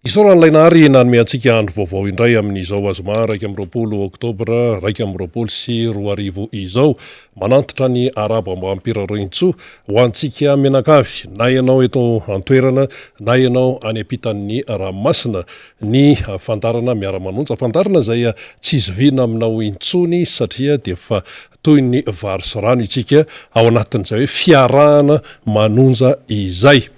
Isoran'ilay nanome antsika andro vaovao indray amin'izao azoma 2 Oktobra 2024 izao manantitra ny arabo ambampiririntso ho antsika menakavy na ianao eto antoerana na ianao any ampitan'ny ranomasina ny fandarana Miara Manonja fandarana izay tsy izoviana aminao intsony satria dia fa toy ny vary sy rano itsika ao anatin'izay hoe fiarahana manonja izay.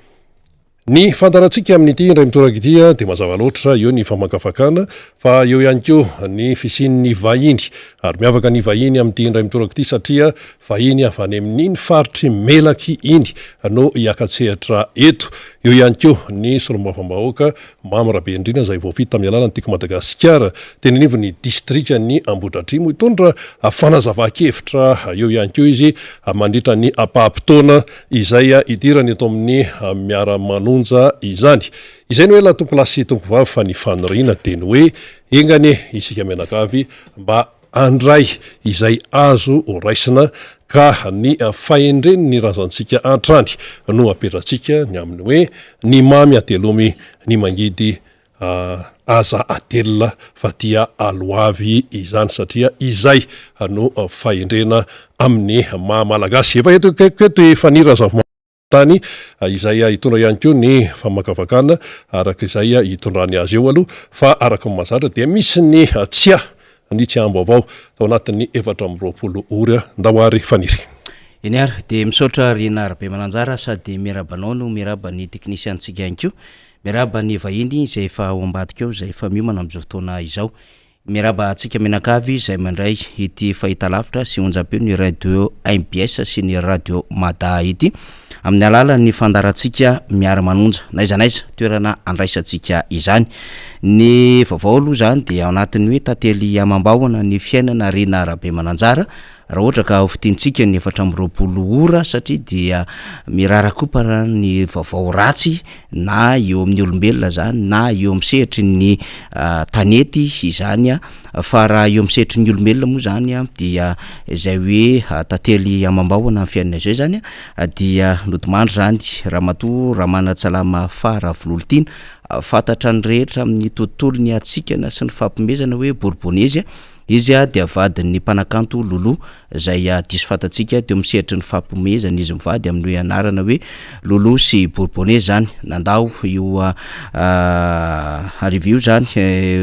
Ny fandarantsika amin'ity indray mitoraka ity dia mazava loatra eo ny famakafakana fa eo ihany koa ny fisian'ny vahiny ary miavaka ny vahiny amin'ity indray mitoraka ity satria vahiny avy any amin'iny faritry melaky iny no hiakatsehatra eto. Eo ihany koa ny solombavambahoaka Mamirabe indrindra izay voafita amin'ny alalany tiako Madagasikara tenenivon'ny distrika ny Ambohidratrimo hitondra fanazava-kevitra eo ihany koa izy mandritra ny apahampitaona izay idirany eto amin'ny Miara Manonja izany. Izay ny hoe la tompolasy tompovavy fa ny faniriana dia ny hoe engane isika menakavy mba andray izay azo raisina ka ny fahendreny ny razantsika antrany no apetratsika ny amin'ny hoe ny mamy atelomy ny mangidy aza atelina fa dia aloavy izany satria izay no fahendrena amin'ny mahamalagasy. Efa eto fanira tany izay hitondra ihany koa ny famakafakana araka izay hitondrany azy eo aloha fa araka ny mazatra dia misy ny tsia ny tsiam-baovao tao anatin'ny 420 ora ndahoary faniry. Eny ary dia misaotra Riana Arabe Mananjara sady miarabanao no miaraba ny teknisiantsika ihany koa miaraba ny vahiny izay efa ao ambadika eo izay efa miomana amin'izao fotoana izao. Miaraba antsika menakavy izay mandray ity fahita lavitra sy onjam-peo ny radio MBS sy ny radio Mada ity amin'ny alalan'ny fandarantsika Miara Manonja na iza toerana andraisantsika izany. Ny vaovao aloha izany dia ao anatin'ny hoe tantely amam-bahona ny fiainana Riana Arabe Mananjara raha ohatra ka hofitintsika ny 420 ora satria dia mirarakopana ny vaovao ratsy na eo amin'ny olombelona zany na eo amin'ny sehatry ny tanety izany fa raha eo amin'ny sehatry ny olombelona moa zany dia izay hoe tantely amam-bahona amin'ny fiainana izay zany dia lotomandry zany ramatoa Ramanatsalama Fara Vololtiana fantatra ny rehetra amin'ny tontolo ny atsikana sy ny fampimezana hoe Bourbonezy izy dia vadin'ny mpanakanto Lolo izay diso fantatsika teo amin'ny sehatry ny fampimezana izy mivady amin'ny hoe anarana hoe Lolo sy Bourbonezy zany nandao io review zany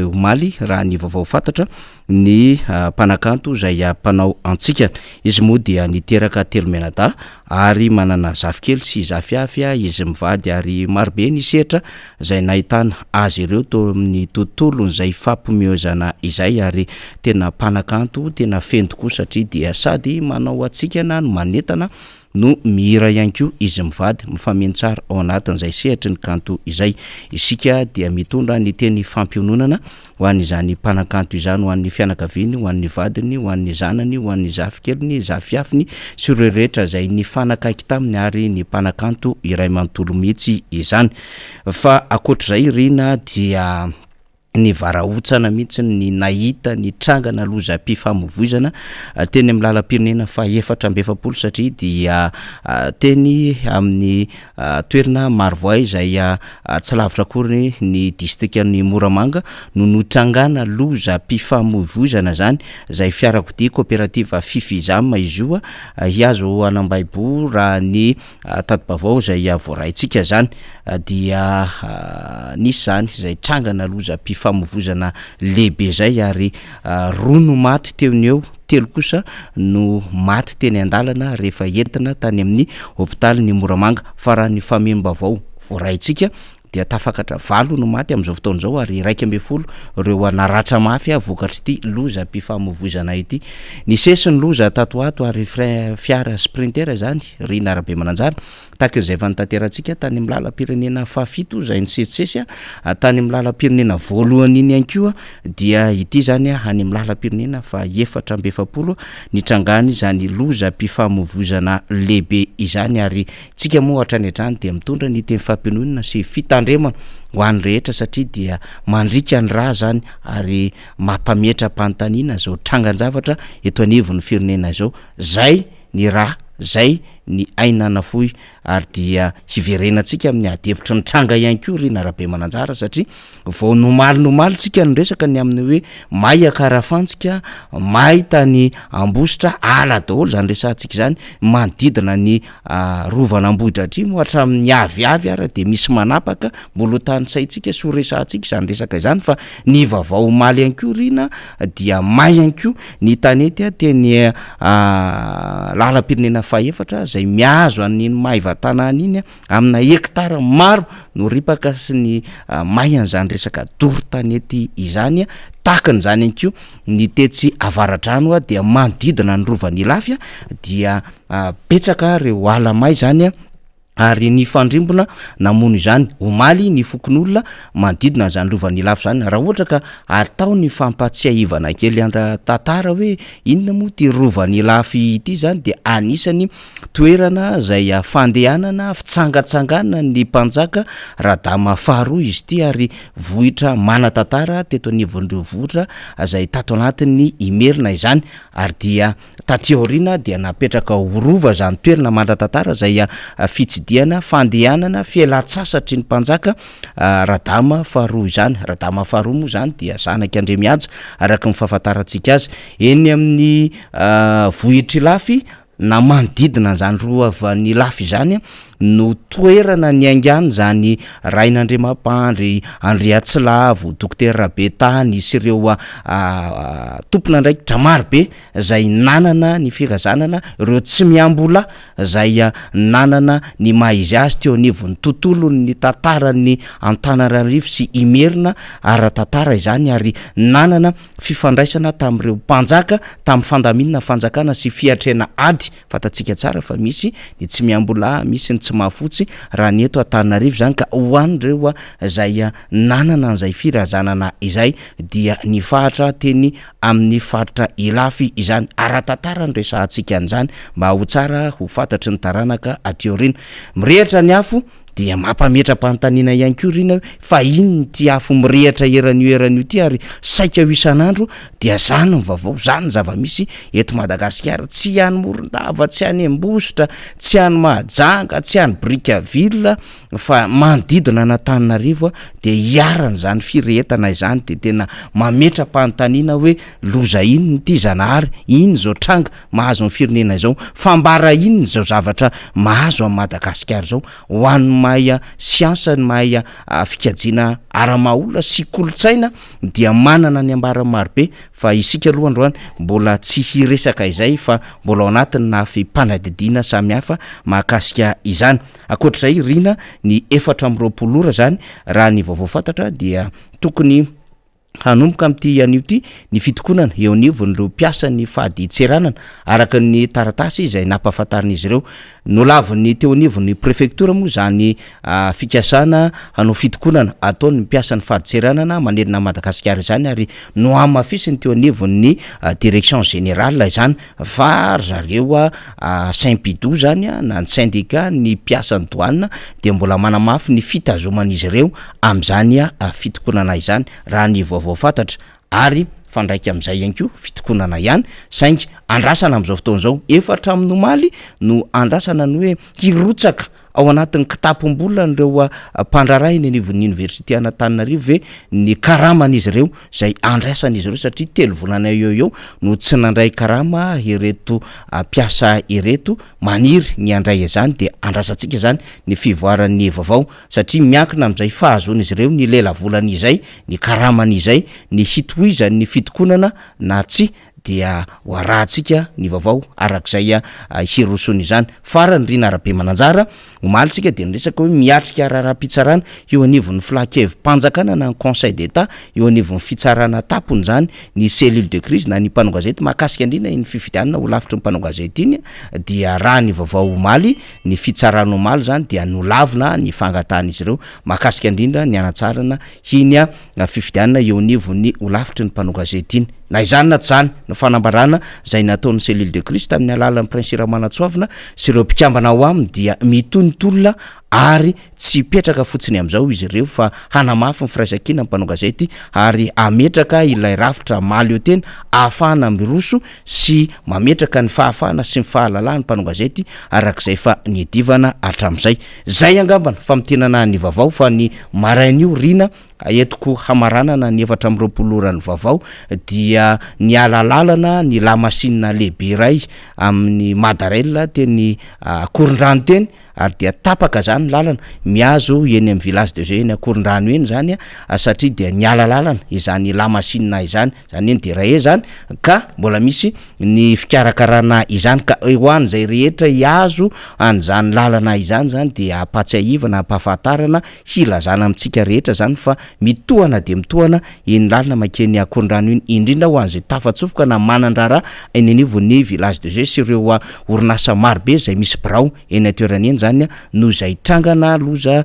omaly raha ny vaovao fantatra ny mpanakanto izay mpanao antsikana izy moa dia niteraka telomenada ary manana zafikely sy zafiafy izy mivady ary marobe ny sehatra izay nahitana azy ireo to amin'ny tontolo izay fampimezana izay ary tena mpanakanto tena feno tokoa satria dia sady manao atsikana no manentana no mihira ihany koa izy mivady mifameno tsara ao anatin'izay sehatry ny kanto izay. Isika dia mitondra ny teny fampiononana ho an'izany mpanakanto izany ho an'ny fianakaviany ho an'ny vadiny ho an'ny zanany ho an'ny zafikeliny zafiafiny sy ireo rehetra izay ny fanakaiky taminy ary ny mpanakanto iray manontolo mihitsy izany. Fa akoatr'izay Riana dia ny varahotsana mihitsy ny nahita ny trangana lozam-pifamoivoizana teny amin'ny lalam-pirenena fa 420 satria dia teny amin'ny toerana Marovoay izay tsy lavitra akory ny distrikan'ny Moramanga no notrangana lozam-pifamoivoizana zany izay fiarakodia coopérative Fifizam izy io hiazo anambaibo raha ny tatibavao izay voaraintsika zany dia nisy zany izay trangana lozam-pifamoivoizana lehibe zay ary roa no maty teony eo telo kosa no maty teny an-dalana rehefa entina tany amin'ny hôpitaly ny Moramanga fa raha ny famembavao voaraintsika dia tafakatra 7 no maty amin'izao fotoana izao ary 12 ireo naratra mafy vokatry ity lozam-pifamoivoizana ity. Ny sesy ny loza tatoato ary fiara sprinter zany Riana Arabe Mananjara tahaka izay efa nitanterantsika tany amin'ny lalam-pirenena fafito izay nisesisesy tany amin'ny lalam-pirenena voalohany iny ihany koa dia ity zany any amin'ny lalam-pirenena fa 420 nitrangany zany lozam-pifamoivoizana lehibe izany ary tsika moa hatrany hatrany dia mitondra ny teny fampiononana sy fitandremana ho an'ny rehetra satria dia mandrika ny raha zany ary mampametra mpanontaniana zao trangan-javatra eto anivon'ny firenena izao zay ny raha zay ny aina nafoy ary dia hiverenantsika amin'ny adevitra ny tranga ihany koa ry narabe mananjara satria vao nomaly tsika ny resaka ny amin'ny hoe may akarafantsika may tany ambositra ala daholo zany resantsika zany manodidina ny rovan'Ambohitra atrimo hatramin'ny aviavy ara de misy manapaka mbola tanysaitsika sy resantsika zany resaka izany fa ny vaovao maly ihany koa rina dia may ihany koa ny tanety teny lalam-pirenena faefatra zay miazo an'iny mahaivan-tanàna iny amina hektara maro no ripaka sy ny may an'izany resaka doro tanety izany takan'izany ihany koa ny tetsy avaratrano dia manodidina ny rovan'ny Ilafy dia betsaka reo ala may zany ary ny fandrimbona namono izany omaly ny fokon'olona manodidina zany rovan'ny Ilafy zany raha ohatra ka atao ny fampatsiahivana kely tantara hoe inona moa ty rovan'ny Ilafy ity zany de anisany toerana zay fandehanana fitsangatsanganana ny mpanjaka radama faharoa izy ty ary vohitra manatantara teto anivon'ireo vohitra zay tato anatin'ny imerina izany ary dia taty aoriana dia napetraka orova zany toerana manatantara zay fitsidiana fandehanana fialan-tsasatry ny mpanjaka radama faharoa izany radama faharoa moa zany dia zanaka Andremiaja araka ny fahafantarantsika azy eny amin'ny vohitra Ilafy na manodidina zany rovan'ny Ilafy zany no toerana ny aingany zany Rain'Andriamampandry, Andriatsilavo, Dokotera Rabetany sy ireo tompona ndraikitra marobe zay nanana ny firazanana ireo tsy miambola zay nanana ny maizy azy teo anivon'ny tontolo ny tantarany Antananarivo sy Imerina ara-tantara izany ary nanana fifandraisana tamin'ireo mpanjaka tamin'ny fandaminana fanjakana sy fiatrena ady fatatsika tsara fa misy ny tsy miambola misy ny tsy mahafotsy raha ny eto Antananarivo zany ka hoan'ireo zay nanana an'izay firazanana izay dia ny fahatra teny amin'ny faritra Ilafy izany ara-tantara ny resantsika an'izany mba ho tsara ho fantatry ny taranaka aty aoriana mirehatra ny afo dia mampametra-panontaniana ihany koa rina fa ino ty afo mirehatra eran'io ty ary saika ho isan'andro dia zany ny vaovao zany ny zava-misy eto Madagasikara tsy hany Morondava tsy hany Ambositra tsy hany Mahajanga tsy hany Brickaville fa manodidina Antananarivo dia hiarana zany firehetana izany de tena mametra-panontaniana hoe loza ino ny ty Zanahary ino zao tranga mahazo ny firenena izao fambara ino zao zavatra mahazo amin'ny Madagasikara zao ho an'ny mahay siansa ny mahay fikajiana ara-mahaolona sy kolotsaina dia manana ny ambara marobe fa isika aloha androany mbola tsy hiresaka izay fa mbola ao anatiny na fimpanadidiana samihafa mahakasika izany akoatr'izay rina ny 420 ora zany raha ny vaovao fantatra dia tokony hanomboka amin'ity anio ty ny fitokonana eo anivon'ireo mpiasa ny fady tseranana araka ny taratasy izay nampahafantarin'izy ireo nolaviny teo anivon'ny prefectura moa zany fikasana hanao fitokonana ataony mpiasa ny fady tseranana manerina Madagasikara izany ary no amafisiny teo anivon'ny direction générale izany fa zareo Saint-Pidou zany na ny syndicat ny mpiasa ny douane de mbola manamafy ny fitazoman'izy ireo am'izany fitokonana izany raha ny vaovao fantatra ary fandraika am'izay ihany koa fitokonana ihany saingy andrasana am'izao fotoana zao efatra amin'ny omaly no andrasana ny hoe hirotsaka ao anatin'ny kitapom-bola nireo mpandrarainy anivon'ny université Antananarivo ve ny karaman'izy ireo zay andraisan'izy ireo satria 3 volana eo no tsy nandray karama ireto mpiasa ireto maniry ny andray izany de andrasantsika zany ny fivoaran'ny vaovao satria miankina am'izay fahazoan'izy ireo ny lela volan'izay ny karaman'izay ny hitohizany ny fitokonana na tsy dia hoarahantsika ny vaovao arak'izay hirosony izany farany rina arabe mananjara omalitsika de niresaka hoe miatrika raharaham-pitsarana eo anivon'ny flakevi-panjakana na ny conseil d'état eo anivon'ny fitsarana tapony zany ny cellule de crise na ny mpanao gazety mahakasika andrina ny fifidianana ho lavitry ny mpanao gazety iny dia raha ny vaovao omaly ny fitsarana omaly zany dia nolavina ny fangatan'izy ireo mahakasika andrindra ny anatsarana hiny fifidianana eo anivon'ny ho lavitry ny mpanao gazety iny na izany na tsy zany no fanambarana zay nataon'ny cellule de crise tamin'ny alalan'ny prince Miara Manonja Alakamisy sy ireo mpikambana ao aminy dia mitontolona ary tsy petraka fotsiny am'izao izy ireo fa hanamafy ny firaisan-kina mpanao gazety ary ametraka ilay rafitra maly eo tena ahafahana miroso sy mametraka ny fahafahana sy ny fahalalahny mpanao gazety arak'izay fa nidivana atram'izay zay angambana famitenana ny vaovao fa ny marain'io rina entiko hamaranana ny 4 orany vaovao dia ny alalalana ny lamasinina lehibe iray amin'ny Madarella teny Korondrano teny ary dia tapaka zany lalana miazo eny amin'ny village de jeu eny Korondrano eny zany satria dia ny alalalana izany lamasinina izany zany eny de rahe zany ka mbola misy ny fikarakarana izany ka hoany zay rehetra iazo an'izany lalana izany zany dia ampatsiahivana ampahafantarana hilazana amintsika rehetra zany fa mitohana de mitohana eny lalana makeny Korondrano eny indrindra ho an'izay tafatsofoka na manandrara eny anivon'ny village de jeu sy ireo orinasa marobe zay misy birao eny atoerana eny zany no zay trangana loza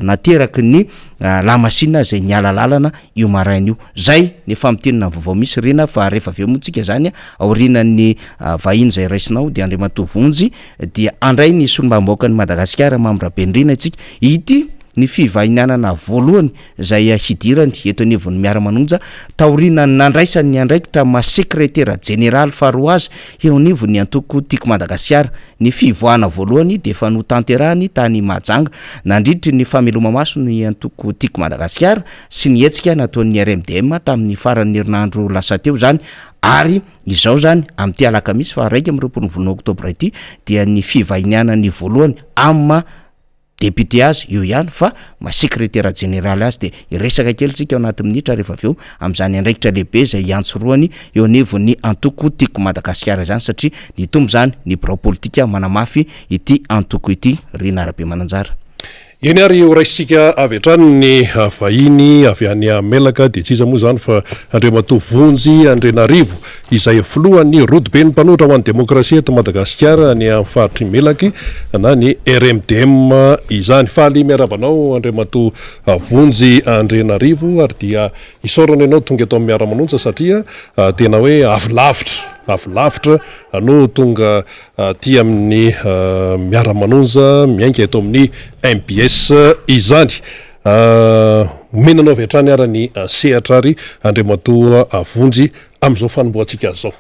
nateraky ny lamasinina zay ny alalalana io marain'io zay ny famitenana vaovao misy rena fa rehefa aveo motsika zany aorinan'ny vahiny zay raisinao de Andriamatoa Vonjy dia andray ny solombambaoka ny Madagasikara mamrabenrina itsika ity ny fivahinanana voalohany zay hidirany eto anivon'ny Miara Manonja taorinany nandraisany andraikitra ma sekretera general faroazy eo anivon'ny antoko tiako Madagasikara ny fivoahana voalohany de efa notanterahany tany Mahajanga nandritry ny fameloma maso ny antoko tiako Madagasikara sy ny hetsika nataon'ny RMDM tamin'ny faran'ny herinandro lasa teo zany ary izao zany amty Alakamisy fa 2 Oktobra ity dia ny fivahinanany voalohany amma député azy io ihany fa ma sekretera general azy de iresaka kely tsika ao anaty minitra rehefa aveo am'izany andraikitra lehibe zay antsoroany eo anivon'ny antoko tiako Madagasikara zany satria ny tombo zany ny birao politika manamafy ity antoko ity Rina Arabe Mananjara. Eny ary horaisika avy hatrany ny vahiny avy any Melaka de tsy iza moa zany fa Andriamatoa Vonjy Andrenarivo izay filohan'ny rodobe ny mpanoatra ho an'ny demokrasia eto Madagasikara ny amin'ny faritry Melaky na ny RMDM izany faly miarabanao Andriamatoa Vonjy Andrenarivo ary dia isorana ianao tonga eto amin'ny Miara Manonja satria tena hoe lavitra no tonga ty amin'ny Miara Manonja miainga eto amin'ny MPS izany menanao avy hatrany ara ny sehatra ary Andriamatoa Vonjy am'izao fanomboantsika azy zao.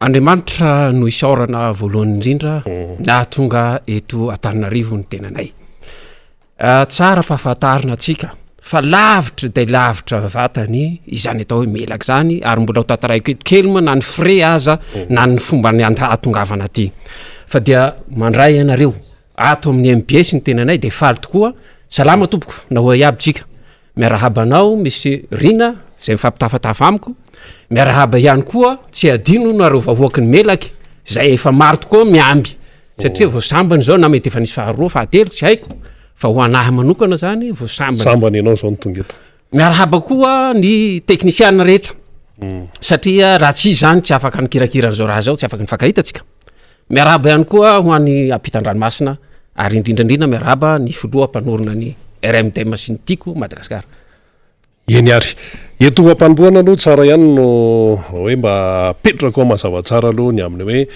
Andriamanitra no isaorana voalohany indrindra nahatonga eto Antananarivo ny tenanay tsara mpahafantarina atsika fa lavitra de lavitra vatany izany atao hoe Melaky zany ary mbola ho tantaraiko eto kely moa na ny frais aza na ny fomba ny atongavana aty fa dia mandray ianareo ato amin'ny MPS ny tenanay de faly tokoa salama tompoko na ho iabytsika miarahabanao misy Rina zay mifampitafatafa amiko miarahaba ihany koa tsy adino nareo vahoaky ny Melaky zay efa maro tokoa miamby satria vao sambany zao na mety efa nisy faharoa fahatelo tsy haiko fa ho anahy manokana zany vao sambany ianao zao tonga eto miarahaba koa ny teknisiana rehetra satria raha tsy zany tsy afaka nikirakiranyzao raha zao tsy afaka nifankahitatsika miarahaba ihany koa ho an'ny ampitan-dranomasina ary indrindrandrindra miarahaba ny filoha mpanorona ny RMDM sy ny tiako Madagasikara. Eny ary eto ampanimboana aloha tsara ihany no hoe mba petraka ao mazava tsara aloha ny amin'ny hoe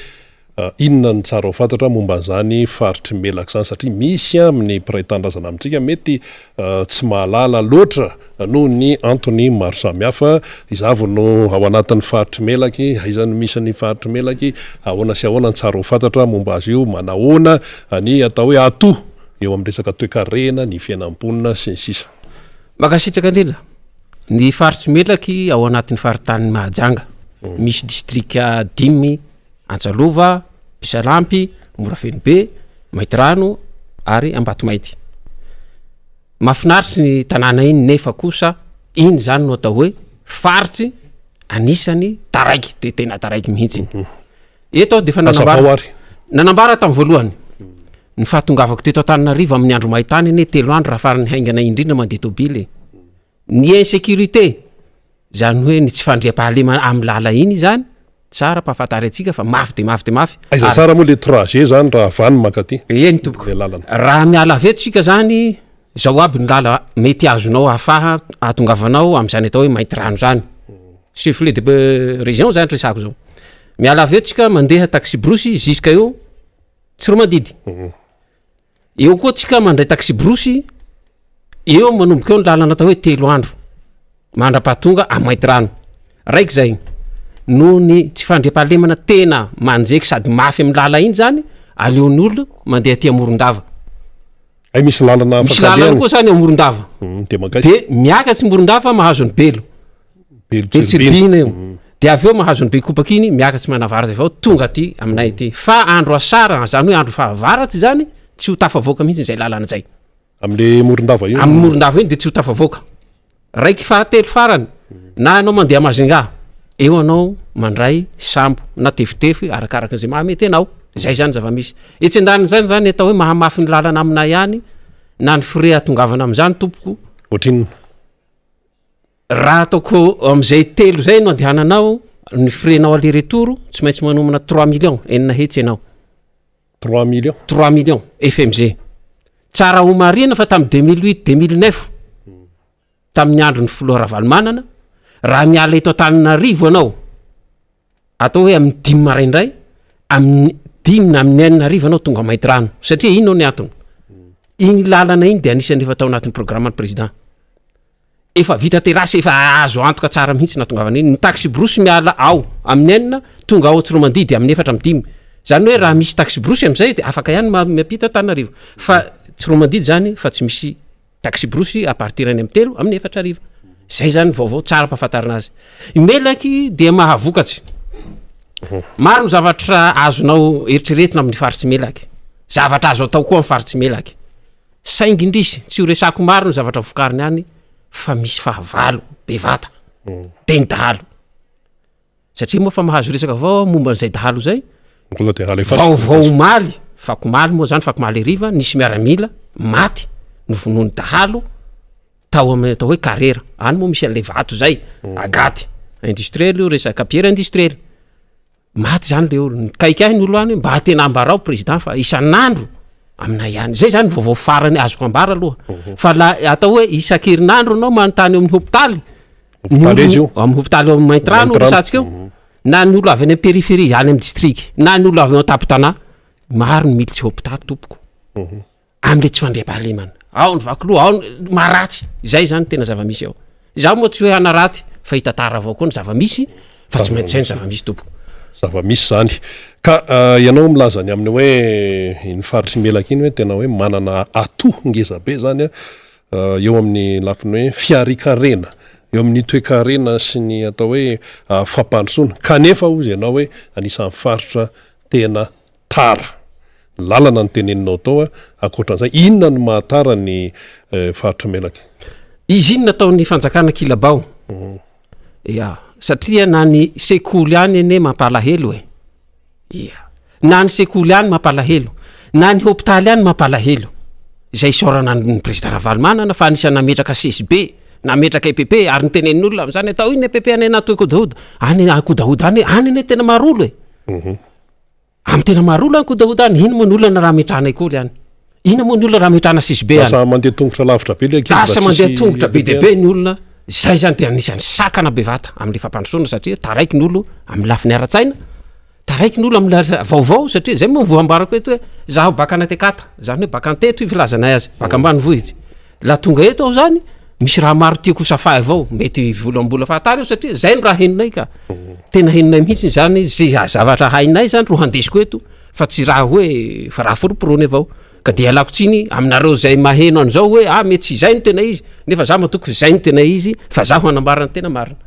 inona ny tsara ho fantatra momba an'izany faritry Melaky zany satria misy amin'ny mpiray tandrazana amintsika mety tsy mahalala loatra noho ny antony maro samihafa izavo no ao anatin'ny faritry Melaky aizany misy ny faritry Melaky ahoana sy ahoana ny tsara ho fantatra momba azy io manahoana ny atao hoe ato eo amin'ny resaka toe-karena ny fiainam-ponina sy ny sisa. Makasitraka indrindra ny faritry Melaky ao anatin'ny faritany Mahajanga misy distrika 5 Antsalova, Pisalampy, Morafenibe, Maitrano ary Ambatomaity. Mahafinaritsy ny tanàna iny nefa kosa iny zany no atao hoe faritsy anisany taraiky de tena taraiky mihitsy iny. Eto de fa nanambara tamin'ny voalohany ny fahatongavako teto Antananarivo amin'ny andro maintany ine 3 andro raha farany haingana indrindra mandeha tobily. Ny insécurité zany hoe ny tsy fandriam-pahalema amin'ny lala iny zany tsara mpahafantary atsika fa mafy de mafy. Aiza tsara moa le trajet zany raha vany makaty. Eny tompoko. Raha miala veto sika zany zao aby ny lala mety azonao ahafaha ahatongavanao amin'izany atao hoe Maitrano zany. Chef-lieu de région zany resako zao. Miala veto sika mandeha taxi brosy jusqu'à eo Tsiromadidy. eo koa tsika mandray taxi brosy eo manomboka eo ny lalana atao hoe 3 andro mandra-pahatonga amaity rano raiky zay no ny tsy fandriam-pahalemana tena manjeky sady mafy amin'ny lala iny zany aleon'olo mandeha ty Morondava ay misy lalana misy lalana koa zany Morondava de miakatsy Morondava mahazo ny belo tsiribina eo de avy eo mahazo ny be kopakiny miakatsy manavaratsy avao tonga aty aminay ty fa andro asara zany hoe andro fahavaratsy zany tsy ho tafavoaka mihitsy zay lalana zay am'le Morondava io amin'ny Morondava iny de tsy ho tafavoaka raiky fahatelo farany na anao mandeha Majunga eo anao mandray sambo na tefitefy arakaraka zay mahamety anao zay zany zava-misy etsy andaniny zany atao hoe mahamafy ny lalana aminay ihany na ny frais atongavana am'izany tompoko ohatrin'ny raha ataoko am'izay telo zay no andehananao ny frais-nao aller retour tsy maintsy manomana 3 millions enina hetsy ianao 3 millions 3 millions FMG tsara ho marina fa tamin'ny 2008 2009 tamin'ny andro ny Flora Valmanana raha miala eto Antananarivo anao atao hoe amin'ny 10 maraindray amin'ny 10 na amin'ny 9 arivo anao tonga mahity rano satria ino ny antony igny lalana iny de anisany efa tao anatin'ny programman'ny président efa vita terasy efa azo antoka tsara mihitsy na tonga avany ny taxi brosy miala ao amin'ny 9 tonga ao Tsoromandidy amin'ny 4-5 zany hoe raha misy taxi brosy am'izay de afaka ihany miapita Antananarivo fa Tsoromandidy zany fa tsy misy taxi brosy à partir any amin'ny 3 amin'ny 4 arivo zay zany vaovao tsara mpahafantarina azy melaky de mahavokatsy maro ny zavatra azonao eritreretina amin'ny faritsy melaky zavatra azo atao koa amin'ny faritsy melaky saingindrisy tsy ho resako maro ny zavatra vokariny any fa misy fahavalo bevata de ny dahalo satria moa fa mahazo resaka avao momba n'izay dahalo zay vaovao maly fakomaly moa zany fakomaly ariva nisy miaramila maty novonoany dahalo tao amin'ny atao hoe carrière any moa misy an'le vato zay agaty industriel io resaka pierre industriel maty zany le olo kaiky ahy ny olo any mba tena ambarao président fa isan'andro aminay ihany zay zany vaovao farany azoko ambara aloha fa la atao hoe isan-kerinandro anao manontany eo amin'ny hôpitaly amin'ny hôpitaly eo amin'ny Maintrano resatsika eo na ny olo avy any amin'ny périphérie any amin'ny district na ny olo avy ao an-tapitana maro ny militsy hôpitaly tompoko am'le tsy fandriam-pahalemana ao ny vakoloha ao maratsy zay zany tena zava-misy ao zaho moa tsy hoe hanaraty fa hitatara avao koa ny zava-misy fa tsy maintsy zay ny zava-misy tompoko zava-misy zany ka ianao milazany amin'ny hoe ny faritry melaky iny hoe tena hoe manana ato ngeza be zany eo amin'ny lafiny hoe fiarikarena eo amin'ny toe-karena sy ny atao hoe fampandrosoana kanefa ozy ianao hoe anisan'ny faritra tena tara lalana ny teneninao tao akoatran'izay inona no mahatara ny faritra melaky izy iny nataon'ny fanjakana Kilabao ya satria na ny sekoly any ene mampalahelo na ny sekoly any mampalahelo na ny hôpitaly any mampalahelo zay sorana ny président Ravalmanana fa anisany nametraka CSB nametraka EPP ary ny tenenin'olona am'zany atao iny EPP any anaty kodahoda any kodahoda any ene tena marolo am tena marolo any kodahoda any ino moa ny olona raha metrahana école any ina moa ny olona raha metrahana CSB any asa mandeha tongotra lavitra be le asa mandeha tongotra be de be ny olona zay zany de anisany sakana bevata amin'ny fampandrosoana satria taraiky ny olo amin'ny lafiny ara-tsaina taraiky ny olo amin'ny vaovao satria zay moa voambarako eto hoe zaho baka anatekata zany hoe baka anteto filazanay azy baka ambany vohitsy la tonga eto aho zany misy raha maro tiako safay avao mety volambola fahatary eo satria zay ny raha heninay ka tena heninay mihitsy zany zay zavatra hainay zany ro handesiko eto fa tsy raha hoe fa raha foroporony avao ka de alako tsiny aminareo zay maheno an'izao hoe mety tsy zay no tena izy nefa zaho matoko zay no tena izy fa zaho hanambarana tena marina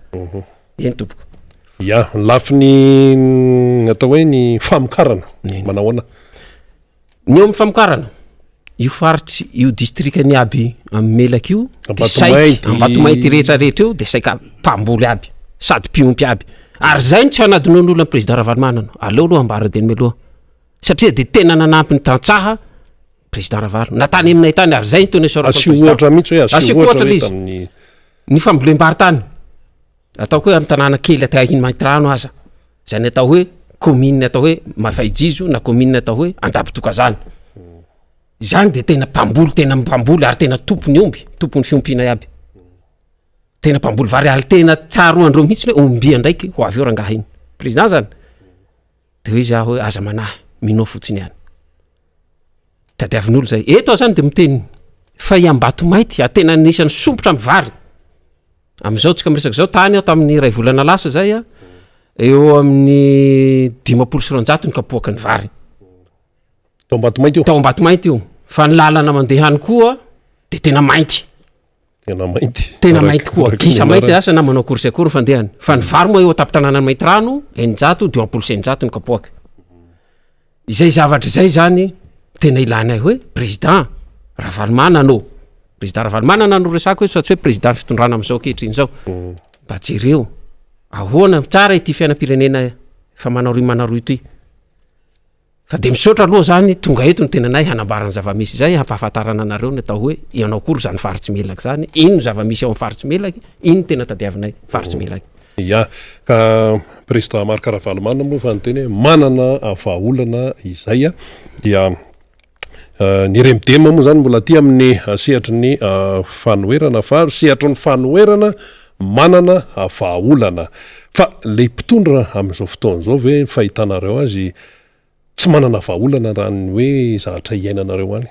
eny tompoko ya lafiny atao hoe ny famokarana manahoana ny eo amin'ny famokarana io faritsy io districtny aby amin'ny melaky io Ambatomainty rehetrarehetra eo de saika mpamboly aby sady mpiompy aby ary zay no tsy hanadinao n'olo président Ravalmanana aleo aloha ambara de meloha satria de tena nanampy ny tantsaha président Ravalo natany aminay tany ary zay ny tena asiohatra mihitsy hoe asiohatra izy ny fambolem-bary tany ataoko hoe amin'ny tanàna kely atahiny Maintrano aza zany atao hoe commune atao hoe Mafaijizo na commune atao hoe Andapitokazany zany de tena mpamboly ary tena tompony omby tompony fiompina iaby tena mpamboly vary ary tena tsaro andreo mihitsy hoe ombia ndraiky ho avy eo rangaha iny président zany de hoe zaho hoe aza manahy minao fotsiny ihany tadiavin'olo zay eto zany de miteny fa iambato mainty atena nisany sompotra amin'ny vary am'izao tsika miresaky zao tany aho tamin'ny ray volana lasa zay a eo amin'ny 500 ny kapoaka ny vary tao ambato mainty io fa ny lalana mandehany koa de tena mainty koa gisa mainty asa na manao korsy akory fandehany fa ny vary moa eo atapy-tanàna mainty rano 100 ny kapoaka izay zavatra zay zany tena ilana hoe président Ravalomanana anao président Ravalomanana no resako hoe fa tsy hoe président fitondrana am'izao kehitriny zao mba jereo ahoana tsara ity fiainam-pirenena fa manaroy ity fa de misaotra aloha zany tonga eto ny tenanay hanambarana zava-misy zay hampahafantarana anareo ny atao hoe ianao kory zany faritsy melaky zany ino zava-misy ao amin'ny faritsy melaky ino tena tadiavinay faritsy melaky ya ka président Marc Ravalomanana moa fa nyteny hoe manana vahaolana izay a dia ny remidema moa zany mbola aty amin'ny sehatry ny fanoerana fa sehatry ny fanoerana manana vahaolana fa le mpitondra amin'izao fotoan'izao ve fahitanareo azy tsy manana vahaolana raha ny hoe zavatra iainanareo any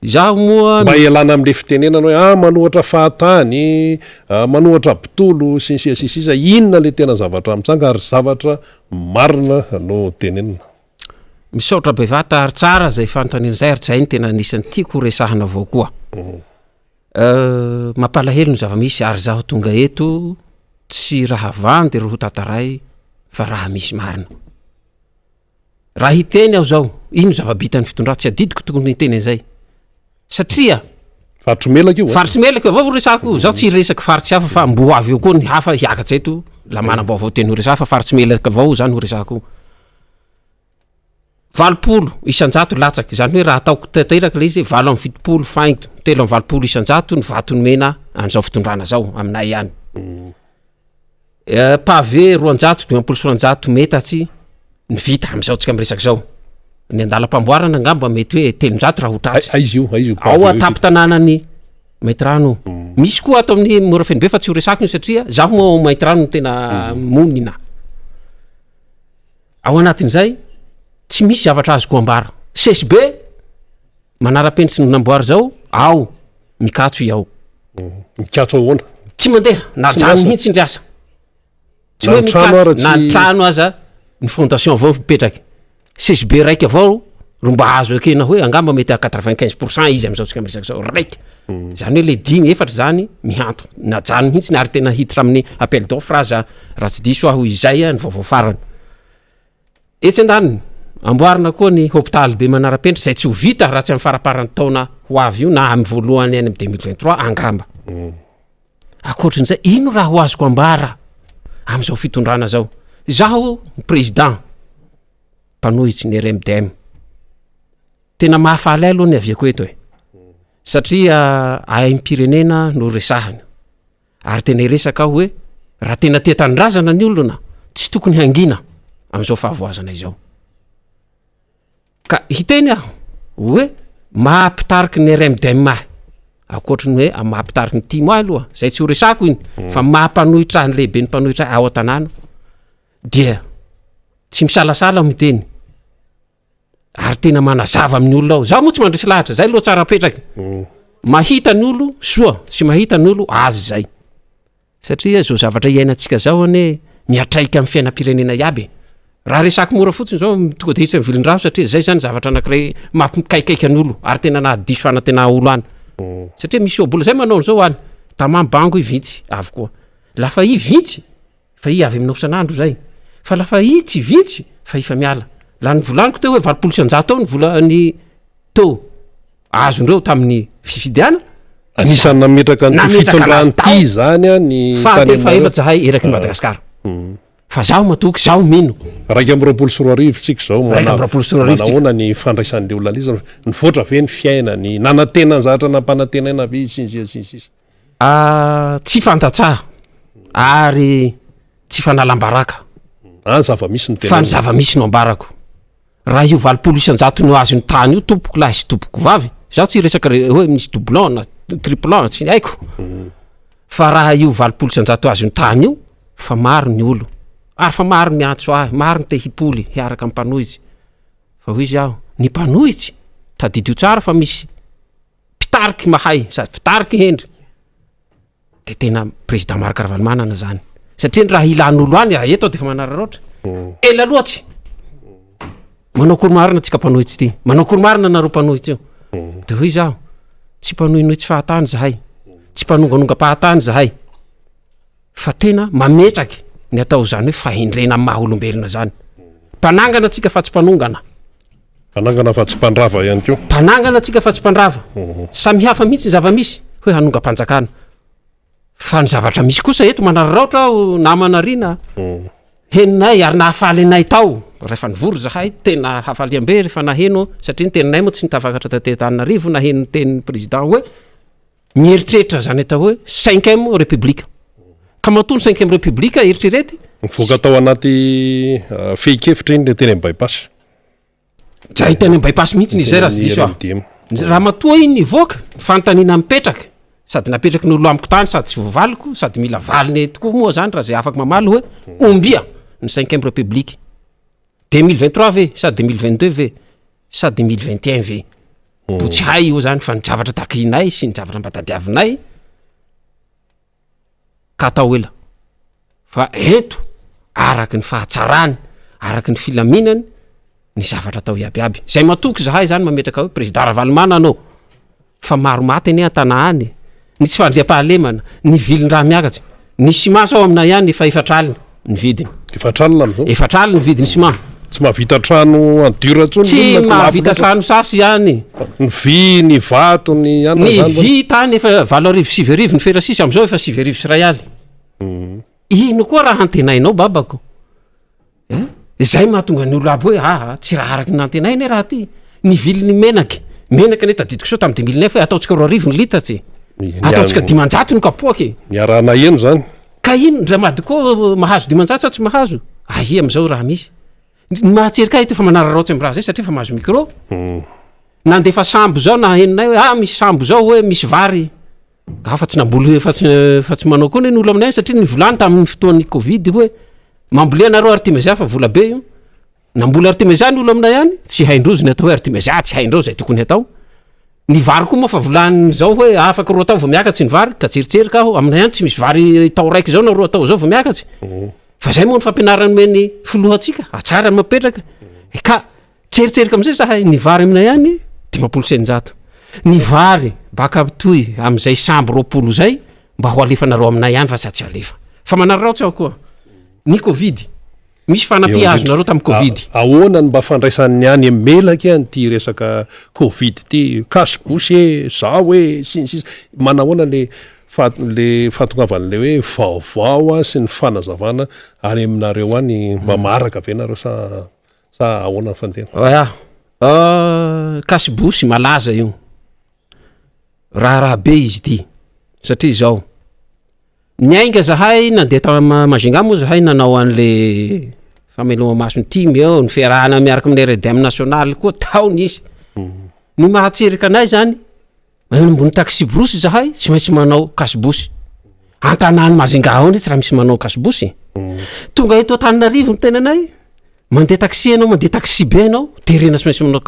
zaho moa mba ialana amin'le fitenenana hoe manohatra fahatany manohatra bitolo sy ny sisa inona le tena zavatra mitsanga ary zavatra marina no tenenina misaotra bevata ary tsara zay fanontaniana zay ary zay ny tena anisan'ny tiako resahana avao koa mampalahelo ny zava-misy ary zaho tonga eto tsy raha vandy ro ho tantaray fa raha misy marina raha hiteny aho zao ino zava-bitany fitondra tsy adidiko tokony hiteny an'izay satria faritsy melaka io faritsy melaka avao resako zaho tsy resaky faritsy hafa fa mbo avy eo koa ny hafa hiakatsy eto la manam-bao avao teny ho resaka fa faritsy melaka avao zany ho resako 20 isan-jato latsaky zany hoe raha ataoko tanteraka le izy 7 fainto 7 isan-jato ny vatony mena an'izao fitondrana zao aminay ihany pavé 200 metatsy ny vita am'izao tsika miresaky zao ny andalam-pamboarana ngamba mety hoe 300 raha hotratsy izy io ao atapy tanànany mainty rano misy koa ato amin'ny mora fenibe fa tsy ho resako iny satria zaho moa mainty rano tena monina ao anatin'izay tsy misy zavatra azoko ambara CSB manara-penitsy ny namboary zao ao mikatso iao mikatso ahoana tsy mandeha najano mihitsy ny asa tsy hoe mikatso na trano aza ny fondation avao mipetraky CSB raiky avao ro mba azo ekena hoe angamba mety a 95% izy am'izao tsika miresaky zao raiky zany hoe le dimy efatra zany mihanto najano mihitsy ny ary tena hiditra amin'ny appel d'offre aza raha tsy diso aho izay ny vaovao farany etsy andaniny amboarina koa ny hôpitaly be manara-penitra zay tsy ho vita raha tsy amin'ny faraparany taona ho avy io na amin'ny voalohany any amin'ny 2023 angamba akoatrin'izay ino raha ho azoko ambara am'izao fitondrana zao zaho président mpanohitsy ny RMDM tena mahafaly aloha ny aviako eto satria aim-pirenena no resahany ary tena iresaka aho hoe raha tena tia tanindrazana ny olona tsy tokony hangina am'izao fahavoazana izao ka hiteny aho hoe mahampitariky ny RMDM akoatriny hoe mahampitariky ny timo ahy aloha zay tsy ho resako iny fa mahampanohitra ny lehibe ny mpanohitra ao an-tanàna dia tsy misalasala miteny ary tena manazava amin'ny olona ao zaho moa tsy mandresy lahatra zay aloha tsara apetraky mahita ny olo soa tsy mahita ny olo azy zay satria zao zavatra iainantsika zao ane miatraika amin'ny fiainam-pirenena iaby raha resako mora fotsiny zao tonga de hitsy amin'ny vilin-drano satria zay zany zavatra anankiray mampikaikaika ny olo ary tena nahadiso fanantena olo any satria misy obola zay manao zao any tamamy bango i vintsy avy koa lafa i vintsy fa i avy aminao sanandro zay fa lafa i tsy vintsy fa ifa miala la ny volaniko teo hoe 20% ao ny volany teo azondreo tamin'ny fifidiana anisany nametraka ny fitondrany zany a ny fa efa-tsy hay eraky Madagasikara fa zaho matoky zaho mino raiky amby 24 tsika zao manahoana ny fandraisan'le olona liza ny voatra ve ny fiainany nanantena ny zavatra nampanantenaina ve sinzisisa tsy fantatsaha ary tsy fanalam-baraka zava-misy ny tena fa ny zava-misy no ambarako raha io 20% no azo ny tany io tompoko lahy sy tompoko vavy zaho tsy resaka hoe misy doublon na triplon tsy haiko fa raha io 20% azo ny tany io fa maro ny olo ary fa maro miantso ahy maro ny te hipoly hiaraka amin'ny mpanohitsy fa hoy izy aho ny mpanohitsy sady dio tsara fa misy pitariky mahay sady pitariky hendry de tena président Marakaravalo manana zany satria raha ilan'olo any eto de fa manararaotra ela loatsy manao koromarina tsika mpanohitsy ty manao koromarina nareo mpanohitsy io de hoy zaho tsy mpanohinohitsy fahatany zahay tsy mpanonganonga-pahatany zahay fa tena mametraky ny atao zany hoe fahendrena amin'ny maha olombelona zany mpanangana atsika fa tsy mpanongana mpanangana fa tsy mpandrava ihany koa mpanangana atsika fa tsy mpandrava samy hafa mihitsy ny zava-misy hoe hanonga-panjakana fa ny zavatra misy kosa eto manararaotra aho namanarina heninay ary nahafaly anay tao rehefa nivory zahay tena hafaliam-be rehefa naheno satria ny teninay moa tsy nitafakatra tatetanarivo naheno tenin'ny président hoe mieritreritra zany atao hoe 5e république ka matony 5e république eritrerety mivoaka atao anaty fehi-kevitra iny le teny am'bypass zay teny am'bypass mihitsy ny zay raha sy diso raha matoa iny nivoaka fanontaniana mipetraka sady napetraky n'olo amiko tany sady tsy vovaliko sady mila valiny tokoa moa zany raha zay afaka mamaly hoe ombia ny 5e république 2023 ve sady 2022 ve sady 2021 ve bo tsy hay io zany fa ny zavatra takinay sy ny zavatra mbatadiavinay ka atao ela fa eto araky ny fahatsarany araky ny filaminany ny zavatra atao iabiaby zay matoky zahay zany mametraka hoe président Ravalomana anao fa maro maty ane an-tanà any ny tsy fandriam-pahalemana ny vilin-draha miakatsy ny ciment sao aminay ihany efa efatraliny ny vidiny efatralina am'zao efatraliny ny vidiny ciment tsy mahavita trano andura tsony tsy mahavita trano sasy ihany ny vy ny vato ny vy tany efa 7 ny ferasisy am'izao efa 7 sy ray aly ino koa raha antenainao babako zay mahatonga ny olo aby hoe tsy raha araky ny antenainy raha ty ny viliny menaky ane tadidiko so tamy 2009 hoe ataotsika 2 ny litatsy ataotsika 500 ny kapoaky miara anaeno zany ka ino ndra mady koa mahazo 500 sa tsy mahazo ahia am'izao raha misy ny mahatserika ito fa manararaotsy am' raha zay satria fa mahazo micro nandefa sambo zao na heninay hoe misy sambo zao hoe misy vary fa tsy namboly fa tsy manao koa ny olo aminay satria ny volany tamin'ny fotoan'ny covid hoe mambolia anareo artimezia fa vola be io namboly artimezia ny olo aminay any tsy haindrozy ny atao hoe artimezia tsy haindreo zay tokony atao ny vary koa moa fa volany zao hoe afaka roa atao vao miakatsy ny vary ka tseritserika aho aminay any tsy misy vary tao raiky zao na roa atao zao vao miakatsy fa zay moa ny fampianarany meny folohatsika atsara ny mapetraka ka tseritserika am'izay zahay ny vary aminay any 500 ny vary baka toy am'izay sambo 20 zay mba ho alefanareo aminay any fa tsy atsy alefa fa manararaotsy aho koa ny covid misy fanapiazonareo tamin'ny covid ahoana ny mba fandraisan'ny any melaky any ty resaka covid ty kasibosy zao hoe sinsisa manahoana le fahatongavan'le hoe vaovao sy ny fanazavana any aminareo any mba maraka ave nareo sa ahoana ny fantena kasibosy malaza io raha be izy ty satria zao nyainga zahay nandeha tamajinga moa zahay nanao an'le fameloma masony timy eo ny fiarahana miaraka amin'ny redem national koa tao nisy ny mahatserika anay zany mbony taxi brosy zahay tsy maintsy manao kasibosy antanany mazinga ao ny tsy raha misy manao kasibosy tonga eto Antananarivo ny tenanay mandeha taxi anao mandeha taxi be anao terena tsy maintsy manao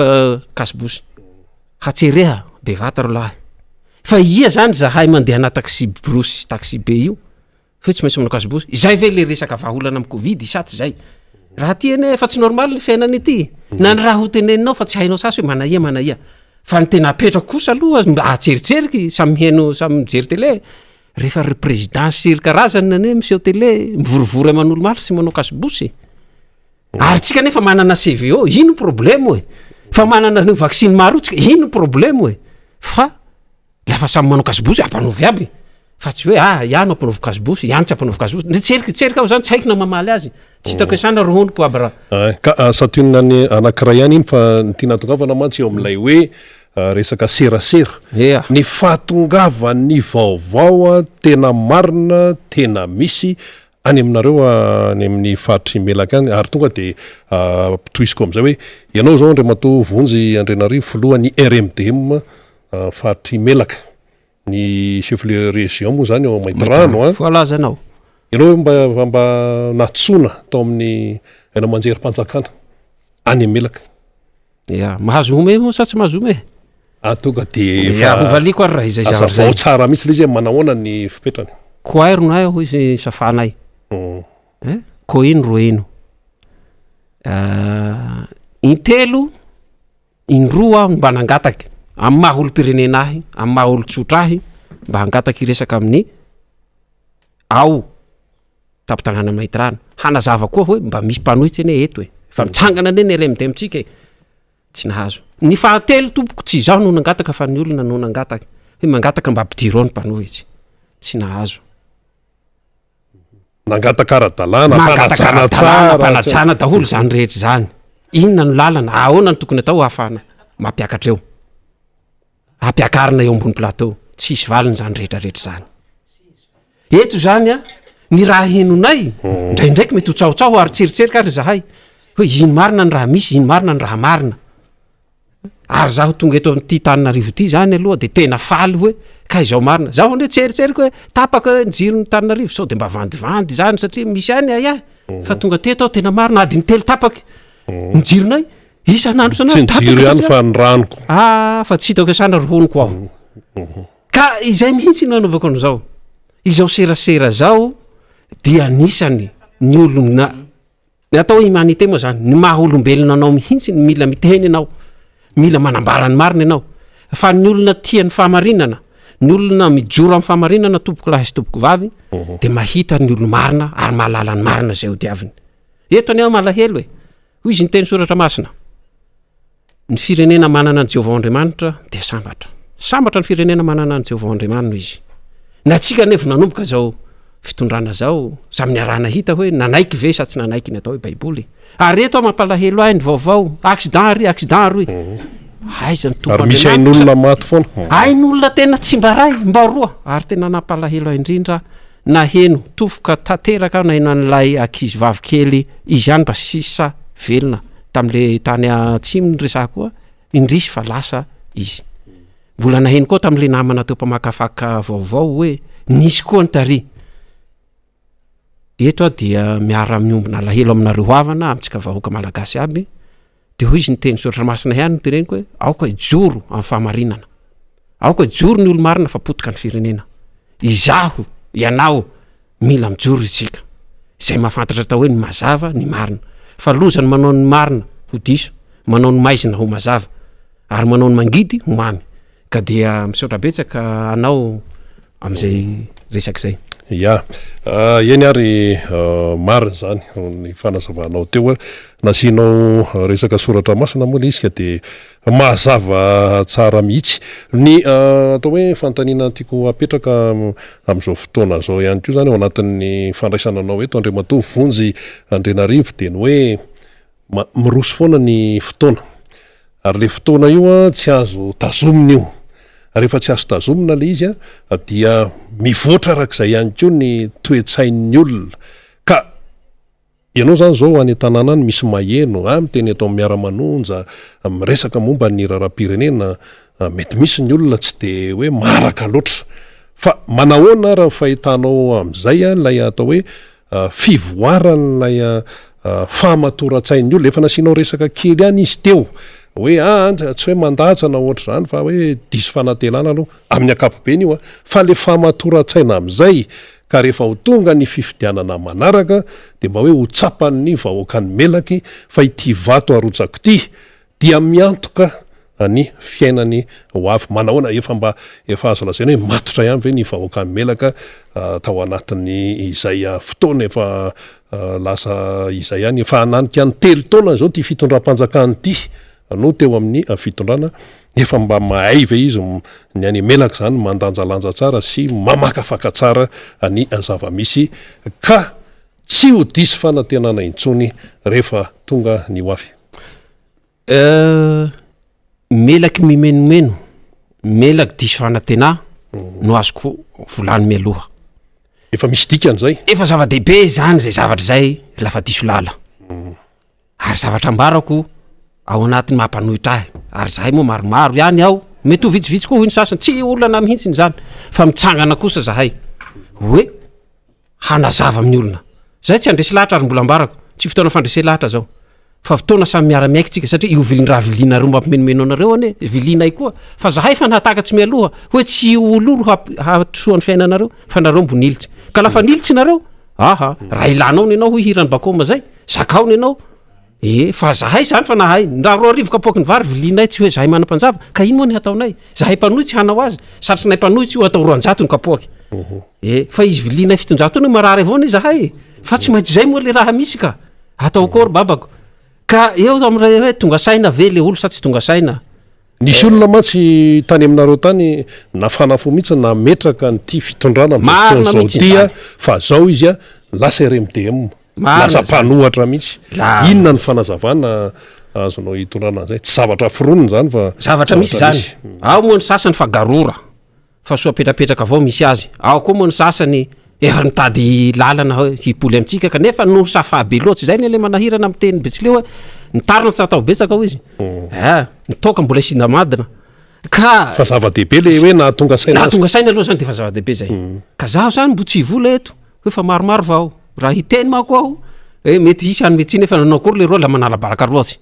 kasibosy hatsereha bevata ro lahy fa ia zany zahay mandeha na taxi brosy taxi be io fa tsy maintsy manao kasibosy zay ve le resaka vahaolana amin'ny covid satsy zay raha ty ene efa tsy normal ny fiainany ity na ny raha ho teneninao fa tsy hainao sasy hoe manaia fa ny tena apetrako kosa aloha atseritreriky samy heno samy mijery tele rehefa re président sery karazany nane miseho tele mivorivory aman'olo maro tsy manao kasibosy ary tsika nefa manana CVO ino problème hoe fa manana ny vaccine maro tsika ino problème hoe fa lafa samy manao kasibosy ampanovy aby fa tsy hoe iano ampanovy kasibosy iano tsy ampanovy kasibosy ny tserika aho zany tsy haiko na mamaly azy tsy hitako esana rohoniko aby ka satonina ny anankiray ihany iny fa ny tianatongavana mantsy eo amin'ilay hoe resaka serasera ny fahatongavany vaovao tena marina tena misy any aminareo any amin'ny faritry melaka any ary tonga de toisiko am'izay hoe ianao zao Andriamato vonjy Andrenarivo filohan'ny RMDM faritry melaka ny chef de région moa zany ao Maitrano voalazanao ianao mba natsona tao amin'ny aina manjery-panjakana any melaka ia mahazo ome moa sa tsy mahazo ome tonga de hovaliko ary raha izay zavatra zay tsara mihitsy le izy manahoana ny fipetrany koairona aho izy safanay ko ino ro ino intelo indroa mba nangataky amin'ny maha olo-pirenenahy amin'ny maha olo-tsotrahy mba hangataky iresaka amin'ny ao tapitagnana maitrana hanazava koa hoe mba misy mpanohitsy ene eto e fa mitsangana ane ny LMD amitsika e tsy nahazo ny fahatelo tompoko tsy zaho no nangataka fa ny olona no nangataka hoe mangataka mba ampidiro ny mpanohitsy tsy nahazo nangataka ara-dalàna mpanajana daholo zany rehetra zany inona no lalana ahoana ny tokony atao hafana mampiakatra eo ampiakarina eo ambony plateau tsisy valiny zany rehetrarehetra zany eto zany a ny raha henonay ndraindraiky mety ho tsaotsaho ary tseritseriky ary zahay hoe ino marina ny raha misy ino marina ny raha marina ary zaho tonga eto amin'ity Tananarivo ity zany aloha de tena faly hoe ka izao marina zaho ndre tseritseriky hoe tapaka hoe nijiro ny Tananarivo sao de mba vandivandy zany satria misy any ay fa tonga teto aho tena marina adiny telo tapaky nijironay isan'andro sanajiro ihany fa ny ranoko fa tsy hitako asana rohoniko aho ka izay mihitsy no anaovako an'izao izao serasera zao dia anisany ny olona ny atao humanité moa zany ny maha olombelona anao mihitsy ny mila miteny anao mila manambara ny marina ianao fa ny olona tia ny fahamarinana ny olona mijoro amin'ny fahamarinana tompoko lahy sy tompoko vavy de mahita ny olo marina ary mahalala ny marina zay ho diaviny eto any aho malahelo e hoy izy ny teny soratra masina ny firenena manana ny Jehovah Andriamanitra de sambatra ny firenena manana ny Jehovah Andriamanitra izy na tsika nevo nanomboka zao fitondrana zao za miarana hita hoe nanaiky ve sa tsy nanaiky ny atao hoe baiboly ary eto mampalahelo ahy ny vaovao accident ry aiza ny tompo misy ain'olona maty foana ain'olona tena tsy mbaray mba roa ary tena nampalahelo ahy indrindra naheno tofoka tanteraka na ino an'ilay ankizy vavikely izy ihany mba sisa velona tam'le tany atsimo ny resaka koa indrisy fa lasa izy mbola naheno koa tam'le namana teo mpamakafaka vaovao hoe nisy koa ny tary eto a dia miara miombona lahelo aminareo havana amitsika vahoaka malagasy aby de hoy izy ny teny soratra masina ihany ny tereniko hoe aoka ijoro amin'ny fahamarinana aoka ijoro ny olo marina fa potika ny firenena izaho ianao mila mijoro isika izay mahafantatra tao hoe ny mazava ny marina fa lozany manao ny marina ho diso manao ny maizina ho mazava ary manao ny mangidy ho mamy ka dia misaotra betsaka anao am'izay resaka zay eny ary marina zany ny fanazavanao teo nasinao resaka soratra masina moa le izy ka de mahazava tsara mihitsy ny atao hoe fantanina tiako apetraka am'izao fotoana zao ihany ko zany ao anatin'ny fandraisananao eto Andriamatoa vonjy Andrenarivo de ny hoe miroso foana ny fotoana ary le fotoana io tsy azo tazomina io rehefa tsy azo tazomina le izy dia mivoatra arak'izay ihany ko ny toetsain'ny olona ka ianao zany zao any tanàna any misy maheno miteny atao Miara Manonja miresaka momba ny raharam-pirenena mety misy ny olona tsy de hoe maraka loatra fa manahoana raha fahitanao am'izay lay atao hoe fivoaran'lay fahamatora-tsain'ny olona efa nasinao resaka kely any izy teo hoe tsy hoe mandatsana ohatra zany fa hoe diso fanatelana aloha amin'ny akapobeny io fa le fahamatora-tsaina am'izay ka rehefa ho tonga ny fifidianana manaraka de mba hoe ho tsapan'ny vahoaka ny melaky fa ity vato arotsako ity dia miantoka ny fiainany ho avy manahoana efa azo lazaina hoe matotra ihany ve ny vahoaka ny melaka tao anatin'ny izay fotoana efa lasa izay ihany efa hananika ny telo taona zao ty fitondram-panjakany ity no teo amin'ny fitondrana efa mba mahay ve izy ny any melaka zany mandanjalanja tsara sy mamakafaka tsara ny zava-misy ka tsy ho diso fanantenana intsony rehefa tonga ny ho avy melaky mimenomeno melaky diso fanantena no azoko volany mialoha efa misy dikan'zay efa zava-dehibe zany zay zavatra zay lafa diso lala ary zavatra ambarako ao anatin'ny mampanohitra ahy ary zahay moa maromaro ihany aho mety ho vitsivitsy koa hoy ny sasany tsy olana mihitsy ny zany fa mitsangana kosa zahay hoe hanazava amin'ny olona zay tsy andresy lahatra ary mbola ambarako tsy fotoana fandrese lahatra zao fa fotoana samy miara-miaikitsika satria io vilindraha vilina reo mampimenomeno anareo ane vilinay koa fa zahay fa nahatakatsy mialoha hoe tsy ololo hatosoan'ny fiainanareo fa nareo mbonilitsy ka lafa nilitsy nareo aha raha ilanao ny anao hoy hirany bakoma zay zakaony anao fa zahay zany fa nahay raha roa arivo kapoky ny vary vilinay tsy hoe zahay manam-panjava ka ino moa ny hataonay zahay mpanohy tsy hanao azy satry nay mpanohy tsy ho atao roanjato ny kapoky fa izy vilinay fitonjato ny marary avao ny zahay fa tsy maintsy zay moa le raha misy ka atao kory babako ka eo am'ray hoe tonga saina ve le olo sa tsy tonga saina nisy olona matsy tany aminareo tany nafanafo mihitsy nametraka nyty fitondrana zaotia fa zao izy a lasa RMDM lasa mpanohatra mihitsy inona ny fanazavana azonao hitondrana zay tsy zavatra fironiny zany fa zavatra misy zany ao moa ny sasany fa garora fa soa petrapetraka avao misy azy ao koa moa ny sasany efa nitady lalana hipoly amitsika kanefa no safabe loatsy zay le manahirana amin'ny teny betsika le hoe nitarina sy atao betsaka ao izy nitoka mbola isinamadina ka fa zava-dehibe le hoe nahatonga saina aloha zany de fa zava-dehibe zay ka zaho zany mbo tsy hivola eto hoe fa maromaro vao raha hiteny mako aho mety hisy any metsiny efa nanao kory le roa la manalabaraka loatsy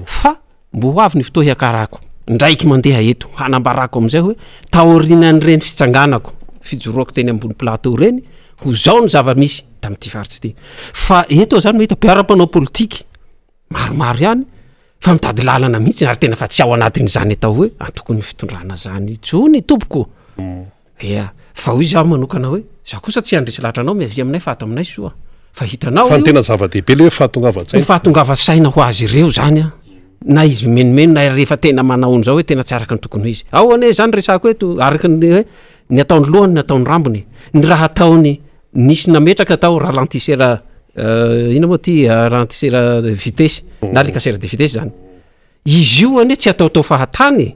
fa mbo avy ny fotoa hiakarako ndraiky mandeha eto hanambarako am'izay hoe taorinan'ireny fitsanganako fijoroako teny ambony plateau reny ho zao ny zava-misy tam'ty faritsy ty fa eto zany mahita mpiara-panao politiky maromaro ihany fa mitady lalana mihitsy ary tena fa tsy ao anatin'izany atao hoe tokony fitondrana zany tsony tompoko fa hoy zaho manokana hoe za kosa tsy andresy lahatra anao miavy aminay fa ato aminay soa fa hitanao fa tena zava-dehibe le hoe fahatongava-tsaina fahatongava-saina ho azy ireo zany na izy menomeno na rehefa tena manaony zao hoe tena tsy araka ny tokony ho izy ao ane zany resako eto araka ny hoe ny ataony lohany ny ataony rambony ny raha ataony nisy nametraka atao ralentisera ina moa ty ralentisera vitesse na le casere de vitesse zany izy io ane tsy ataotao fahatany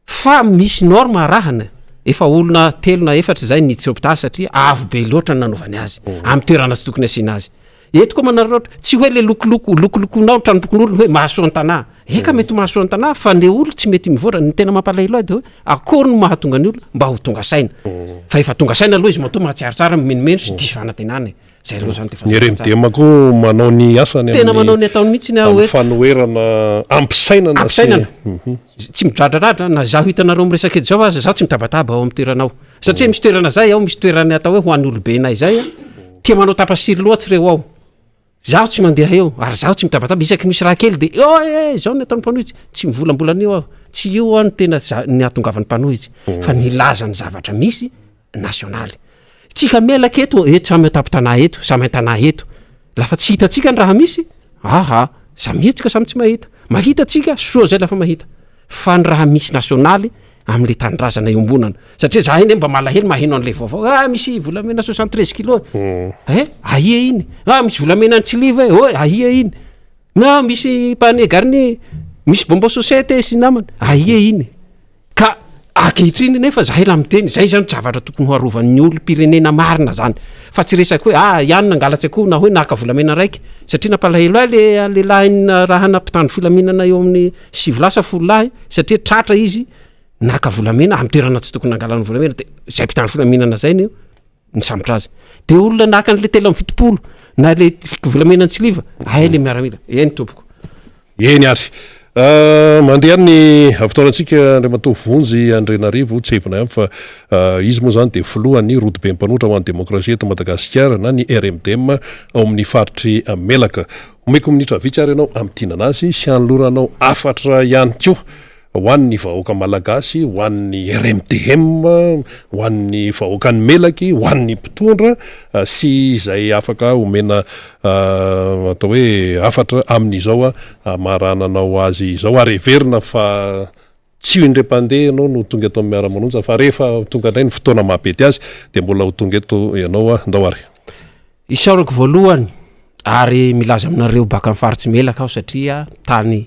fa misy norme rahana efa olona telo na efatra zay nitsy hôpitaly satria avo be loatra ny nanaovany azy amin'ny toerana tsy tokony asiana azy eto koa manaroloatra tsy hoe le lokolokonao tranombokon'olona hoe mahasoa an-tanà eka mety mahasoa an-tanà fa le olo tsy mety mivora ny tena mampalahelo de hoe akory no mahatonga ny olo mba ho tonga saina fa efa tonga saina aloha izy matoa mahatsiarotsara mimenomeno sy diso fanatenany zay aloha zany ny RMDM ko manao ny asany tena manao ny ataony mihitsy ny hoe fanoherana ampisainana tsy midradradratra na zaho hitanareo miresaka eto zao aza zaho tsy mitabataba ao amin'ny toeranao satria misy toerana zay ao misy toerany atao hoe ho an'ny olobenay zay tia manao tapasiry loatsy reo ao zaho tsy mandeha eo ary zaho tsy mitabataba isaky misy raha kely de zao ny ataony mpanohitsy tsy mivolambolana eo aho tsy io any tena ny ahatongavan'ny mpanohitsy fa nilaza ny zavatra misy nasionaly tsika melaka eto samy atapitana eto samy antana eto lafa tsy hitatsika ny raha misy samy hitsika samy tsy mahita tsika soa zay lafa mahita fa ny raha misy nasionaly am'le tanindrazana iombonana satria zahay ine mba malahelo maheno an'le vaovao misy volamena 73 kilo ahia iny misy volamena ny tsiliva ahia iny na misy pane garni misy bombo société sy namany ahia iny ka akehitriny nefa zahay la miteny zay zany zavatra tokony ho arovan'ny olo pirenena marina zany fa tsy resaky hoe ihany nangalatsy akoho na hoe naka volamena raiky satria nampalahelo ahy le lahiny raha nampitandro filaminana eo amin'ny 7 lasa 10 lahy satria tratra izy naka volamena amin'ny toerana tsy tokony nangalany volamena de zay mpitandro filaminana zay ny sambotra azy de olona naka an'le telo amin'ny 70 na le volamena ny tsiliva le miaramila eny tompoko eny ary mandeha ny avitaonantsika andriamato vonjy andrenarivo tsy hevina ihany fa izy moa zany de filohany rodobe mpanotra ho an'ny demokrasia eto Madagasikara na ny RMDM ao amin'ny faritry melaka omeko minitra vitsy ary ianao amtinana azy sy anoloranao afatra ihany koa ho an'ny vahoaka malagasy ho an'ny RMDM ho an'ny vahoaka ny melaky ho an'ny mpitondra sy izay afaka omena atao hoe afatra amin'izao marananao azy izao ary everina fa tsy ho indrem-pandeha ianao no tonga eto amin'ny Miara Manonja fa rehefa tonga indray ny fotoana mampety azy de mbola ho tonga eto ianao ndao ary isaorako voalohany ary milaza aminareo baka amin'ny faritsy melaka aho satria tany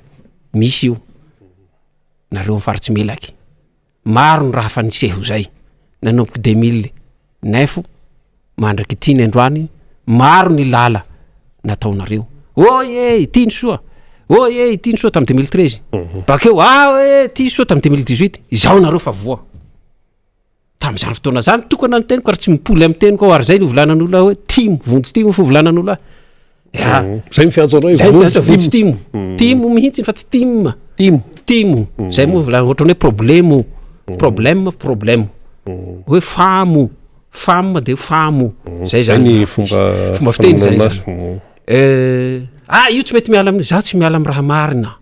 misy io nareo mifaritsy melaky maro ny raha fa niseho zay nanomboky 2009 mandraky ity ny androany maro ny lala nataonareo ity ny soa ity ny soa tamy 2013 bakeo ty soa tamy 2018 izao nareo fa voa tam'izany fotoana zany tokana ny teniko ary tsy mipoly amin'ny teniko ary zay ny volanan'olona hoe timo vonjy ty fo volanan'olona zay mifiantsy votsy timo timo mihitsy fa tsy timo zay moa volana ohatrany hoe problème hoe famo de famo zay zany fomba fiteny zay zany io tsy mety miala zaho tsy miala amy raha marina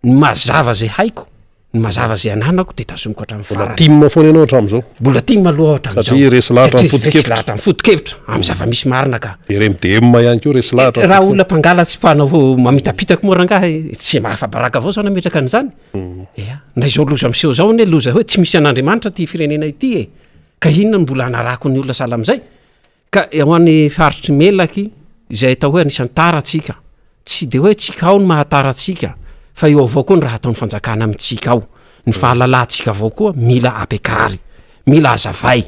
ny mazava zay haiko ny mazava zay ananako de tazomiko hatramin'ny farany tim foana ianao hatram'izao mbola tim aloha hatramin'izao resy lahatra lahatra amin'ny foto-kevitra amy zava-misy marina ka rmdm ihany koa resy lahatra raha olona mpangala tsy mpanao mamitapitaka moa rangahy tsy mahafabaraka avao zao nametraka an'izany na izao loza miseho zao ne loza hoe tsy misy an'andriamanitra ty firenena ity ka inona ny mbola anarako ny olona sala am'izay ka hoan'ny faritry melaky izay atao hoe anisan'ny taratsika tsy de hoe tsika ao ny mahataratsika fa eo avao koa ny raha ataon'ny fanjakana amintsika ao ny fahalalantsika avao koa mila apekary mila azavay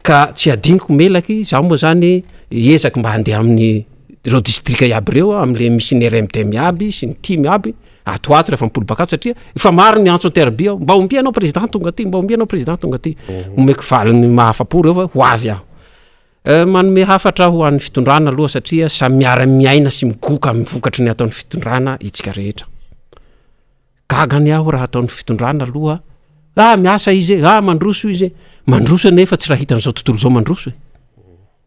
ka tsy adiniko melaky zaho moa zany ezaky mba handeha amin'ny reo distrika iaby reo am'le misy ny RMTM aby sy ny timy aby atoato rehefa mipolo bakato satria efa maro ny antso interbi ao mba omby anao président tonga ty mba omby anao président tonga ty omeko valiny mahafapo reo ho avy aho manome hafatra ho an'ny fitondrana aloha satria samy miara-miaina sy migoka mivokatry ny ataon'ny fitondrana itsika rehetra gagany aho raha ataon'ny fitondrana aloha miasa izy mandroso izy mandroso nefa tsy raha hitan'izao tontolo zao mandroso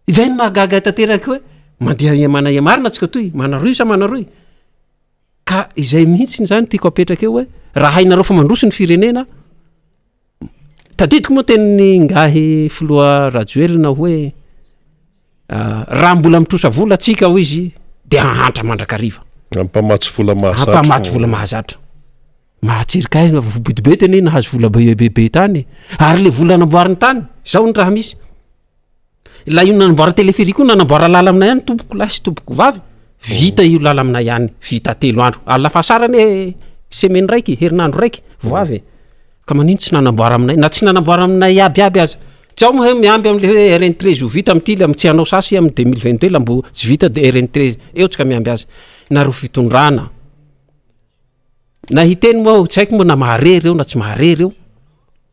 izay ny mahagaga tanteraka hoe mandeha marina tsika toy manaroy sa manaroy ka izay mihitsiny zany tiako apetraka eo hoe raha hainareo fa mandroso ny firenena tadidiko moa teniny ngahy filoha rajoelina hoe raha mbola mitrosa vola tsika ho izy de ahantra mandrakariva ampamatsy vola mahazatra mahatsirika vobidibe teny nahazo vola bebe tany ary le vola namboariny tany zao ny raha misy la io nanamboara teleferi koa nanamboara lala amina ihany tompoko lahy sy tompoko vavy vita io lala amina ihany vita telo andro alafasarany semaine raiky herinandro raiky voavy ka manino tsy nanamboara aminay na tsy nanamboara aminay abiaby aza tsy ao moa miamby am'le hoe RN13 ho vita am'ty le tsy hanao sasy amy 2022 la mbo tsy vita de RN13 eo tsika miamby azy na ro fitondrana na hiteny moa tsy haiko moa na maharery eo na tsy maharery eo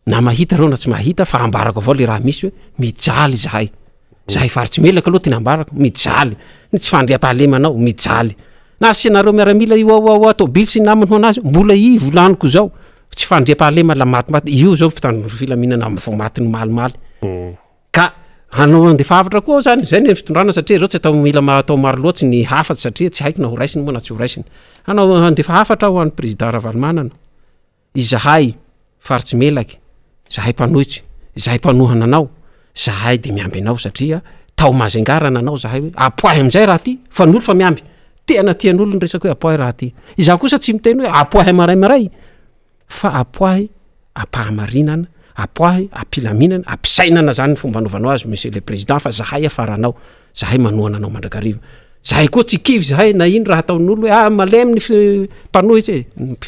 na mahita reo na tsy mahita fa ambarako avao le raha misy hoe mijaly zahay faritsy melaka aloha tena ambarako mijaly ny tsy fandriam-pahalemanao mijaly na asianareo miaramila io tobily sy namany ho anazy mbola volaniko zao tsy fandriam-pahalema la matimaty io zao mpitandro filaminana vao matiny malimaly ka hanao andefa hafatra koa zany zay ny fitondrana satria zao tsy atao mila atao maro loatsy ny hafatsy satria tsy haiko na ho raisiny moa na tsy ho raisiny hanao andefa hafatra ho an'ny président Ravalomanana izahay faritsy melaky zahay mpanohitsy zahay mpanohana anao zahay de miamby anao satria tao mazengarana anao zahay hoe apoahy am'izay raha ty fa n'olo fa miamby tena tian'olo ny resaky hoe apoahy raha ty izaho kosa tsy miteny hoe apoahy maray fa apoahy apahamarinana apoahy ampilaminana ampisainana zany ny fomba novanao azy monsieur le président fa zahay afaranao zahay manohana anao mandrakariva zahay koa tsy kivy zahay na ino raha ataon'olo hoe malemy ny mpanohitsy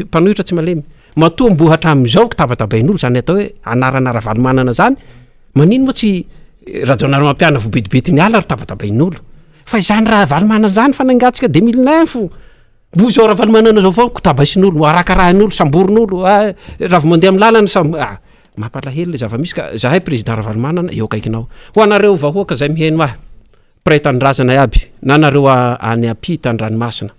mpanohitra tsy malemy matoa mbohatra am'izao tabatabain'olo zany atao hoe anarana Ravalomanana zany manino moa tsy rajonareo mampiana vobetibety ny ala ro tabatabain'olo fa izany Ravalomanana zany fa nangatsika 2009 mbo zao Ravalomanana zao fao tabaisin'olo arakarahan'olo samborin'olo raha mandeha amin'ny lalana mampalahelo le zava-misy ka zahay président Ravalomanana eo akaikinao ho anareo vahoaka zay miheno ahy pray tandrazana iaby na nareo any ampita an-dranomasina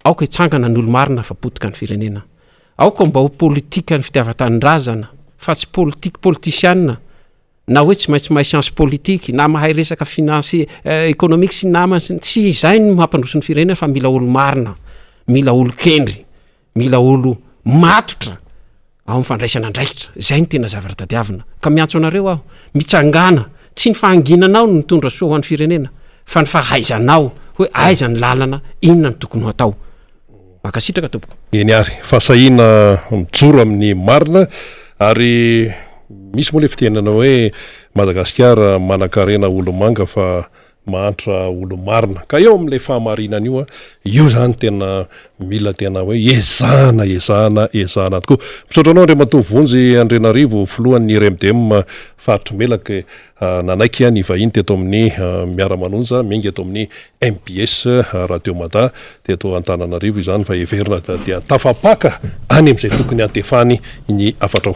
aoka hitsangana ny olo marina fa potika ny firenena aoka mba ho politika ny fitiavan-tanindrazana fa tsy politisianina na hoe tsy maintsy mahay science politique na mahay resaka finance économique sy namany tsy zay ny mampandroso ny firenena fa mila olo marina mila olo kendry mila olo matotra ao mifandraisana andraikitra zay ny tena zavatra tadiavina ka miantso anareo aho mitsangana tsy ny fahanginanao no mitondra soa ho an'ny firenena fa ny fahaizanao hoe aiza ny lalana inona ny tokony ho atao makasitraka tompoko eny ary fasahina mijoro amin'ny marina ary misy moa le fitenana hoe Madagasikara manan-karena olo manga fa mahantra olo marina ka eo am'le fahamarinana io zany tena mila tena hoe ezana tokoa misaotra anao Andriamatoa Vonjy Andrenarivo filohan'ny RMDM faritra melaka nanaiky ny vahiny teto amin'ny Miara Manonja mingy eto amin'ny MBS Radio Mada teto Antananarivo izany fa everina dia tafapaka any am'izay tokony antefany ny afatrao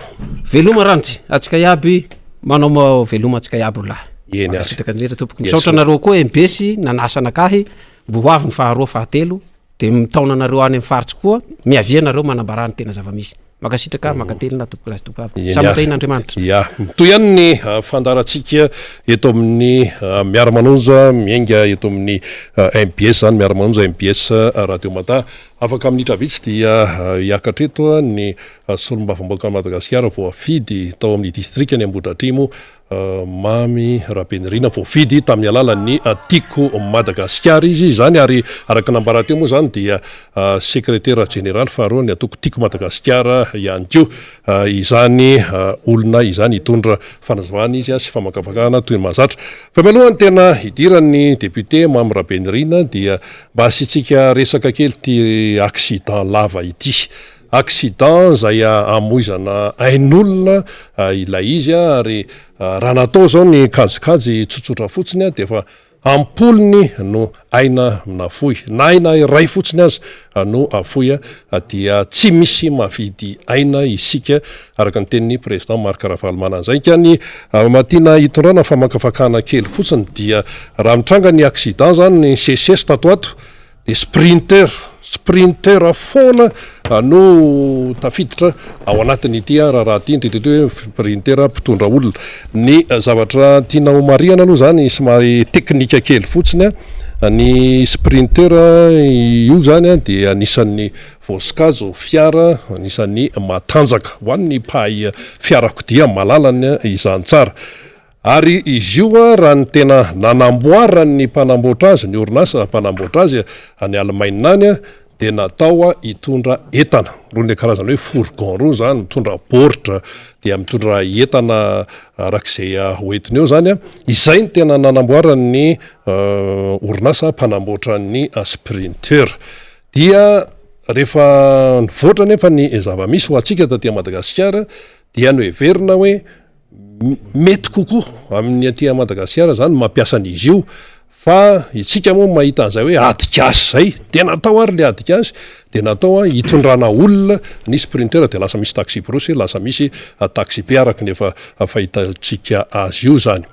veloma rantsy atsika iaby manao veloma atsika iaby lahy makasitraka nera tompoko misaotra anareo koa mbesy nanasanakahy mbo ho avy ny faharoa fahatelo de mitaona anareo any amin'ny faritsy koa miavianareo manambarany tena zavamisy makasitraka makatelina tompoklazy tompo avy samatahin'andriamanitra ya mitoy ihany ny fandarantsika eto amin'ny Miara Manonja miainga eto amin'ny MBS zany Miara Manonja MBS radio mata afaka minitra vitsy dia hiakatreto ny solombavam-baoaka Madagasikara voafidy tao amin'ny distrikany Ambohidratrimo mamy rabenirina voafidy tamin'ny alalan'ny tiko Madagasikara izy zany ary araka nambarateo moa zany dia sekretera général faharoa ny atoko tiko Madagasikara ihany koa izany olona izany hitondra fanazavana izy sy famakafakana toy ny mahazatra fa mialohany tena hidirany député mamy rabenirina dia mba asitsika resaka kely ty accident lava ity accident zay amoizana ain'olona ilay izy ary raha natao zao ny kajikajy tsotsotra fotsiny de fa ampolony no aina nafoy na aina iray fotsiny azy no afoy dia tsy misy mavidy aina isika araka ny tenin'ny président Marc Ravalomanana zay ka ny matina hitondrana famakafakana kely fotsiny dia raha mitranga ny accident zany ny CCS tato ato de sprinter foana no tafiditra ao anatin'ity raha ty ndrindrindra hoe sprinter mpitondra olona ny zavatra tiana homariana aloha zany somary teknika kely fotsiny ny sprinter io zany dia anisan'ny voasikazo fiara anisan'ny matanjaka ho an'ny mpahay fiarakodia malalany izany tsara ary izy io raha ny tena nanamboarany mpanamboatra azy ny orinasa mpanamboatra azy any Allemagne any de natao hitondra entana rony karazany hoe fourgon ro zany mitondra boritra dia mitondra entana arak'izay hoentiny eo zany izay ny tena nanamboarany orinasa mpanamboatra ny sprinter dia rehefa nivoatra nefa ny zavamisy ho atsika taty Madagasikara dia no heverina hoe mety kokoa amin'ny aty Madagasikara zany mampiasa an'izy io fa itsika moa mahita an'izay hoe adigasy zay de natao ary le adigasy de natao hitondrana olona ny sprinter de lasa misy taxi brosy lasa misy taxi be araka nefa fahitantsika azy io zany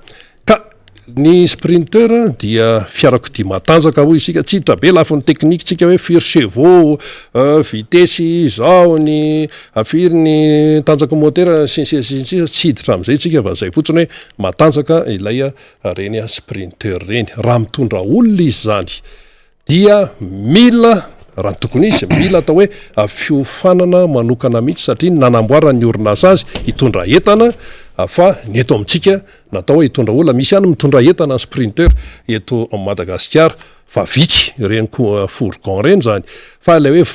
ka ny sprinter dia fiarakodia matanjaka hoy isika tsitra be lafiny teknika tsika hoe firy chevaux vitesy zao ny afiry ny tanjaka motera sinsia tsiditra am'izay tsika fa zay fotsiny hoe matanjaka ilay reny sprinter reny raha mitondra olona izy zany dia mila raha tokony izy mila atao hoe fiofanana manokana mihitsy satria nanamboarany orinasa azy hitondra entana fa ny eto amintsika natao hoe hitondra olona misy ihany mitondra entana sprinter eto Madagasikara fa vitsy reny koa fourgon reny zany fa ilay hoe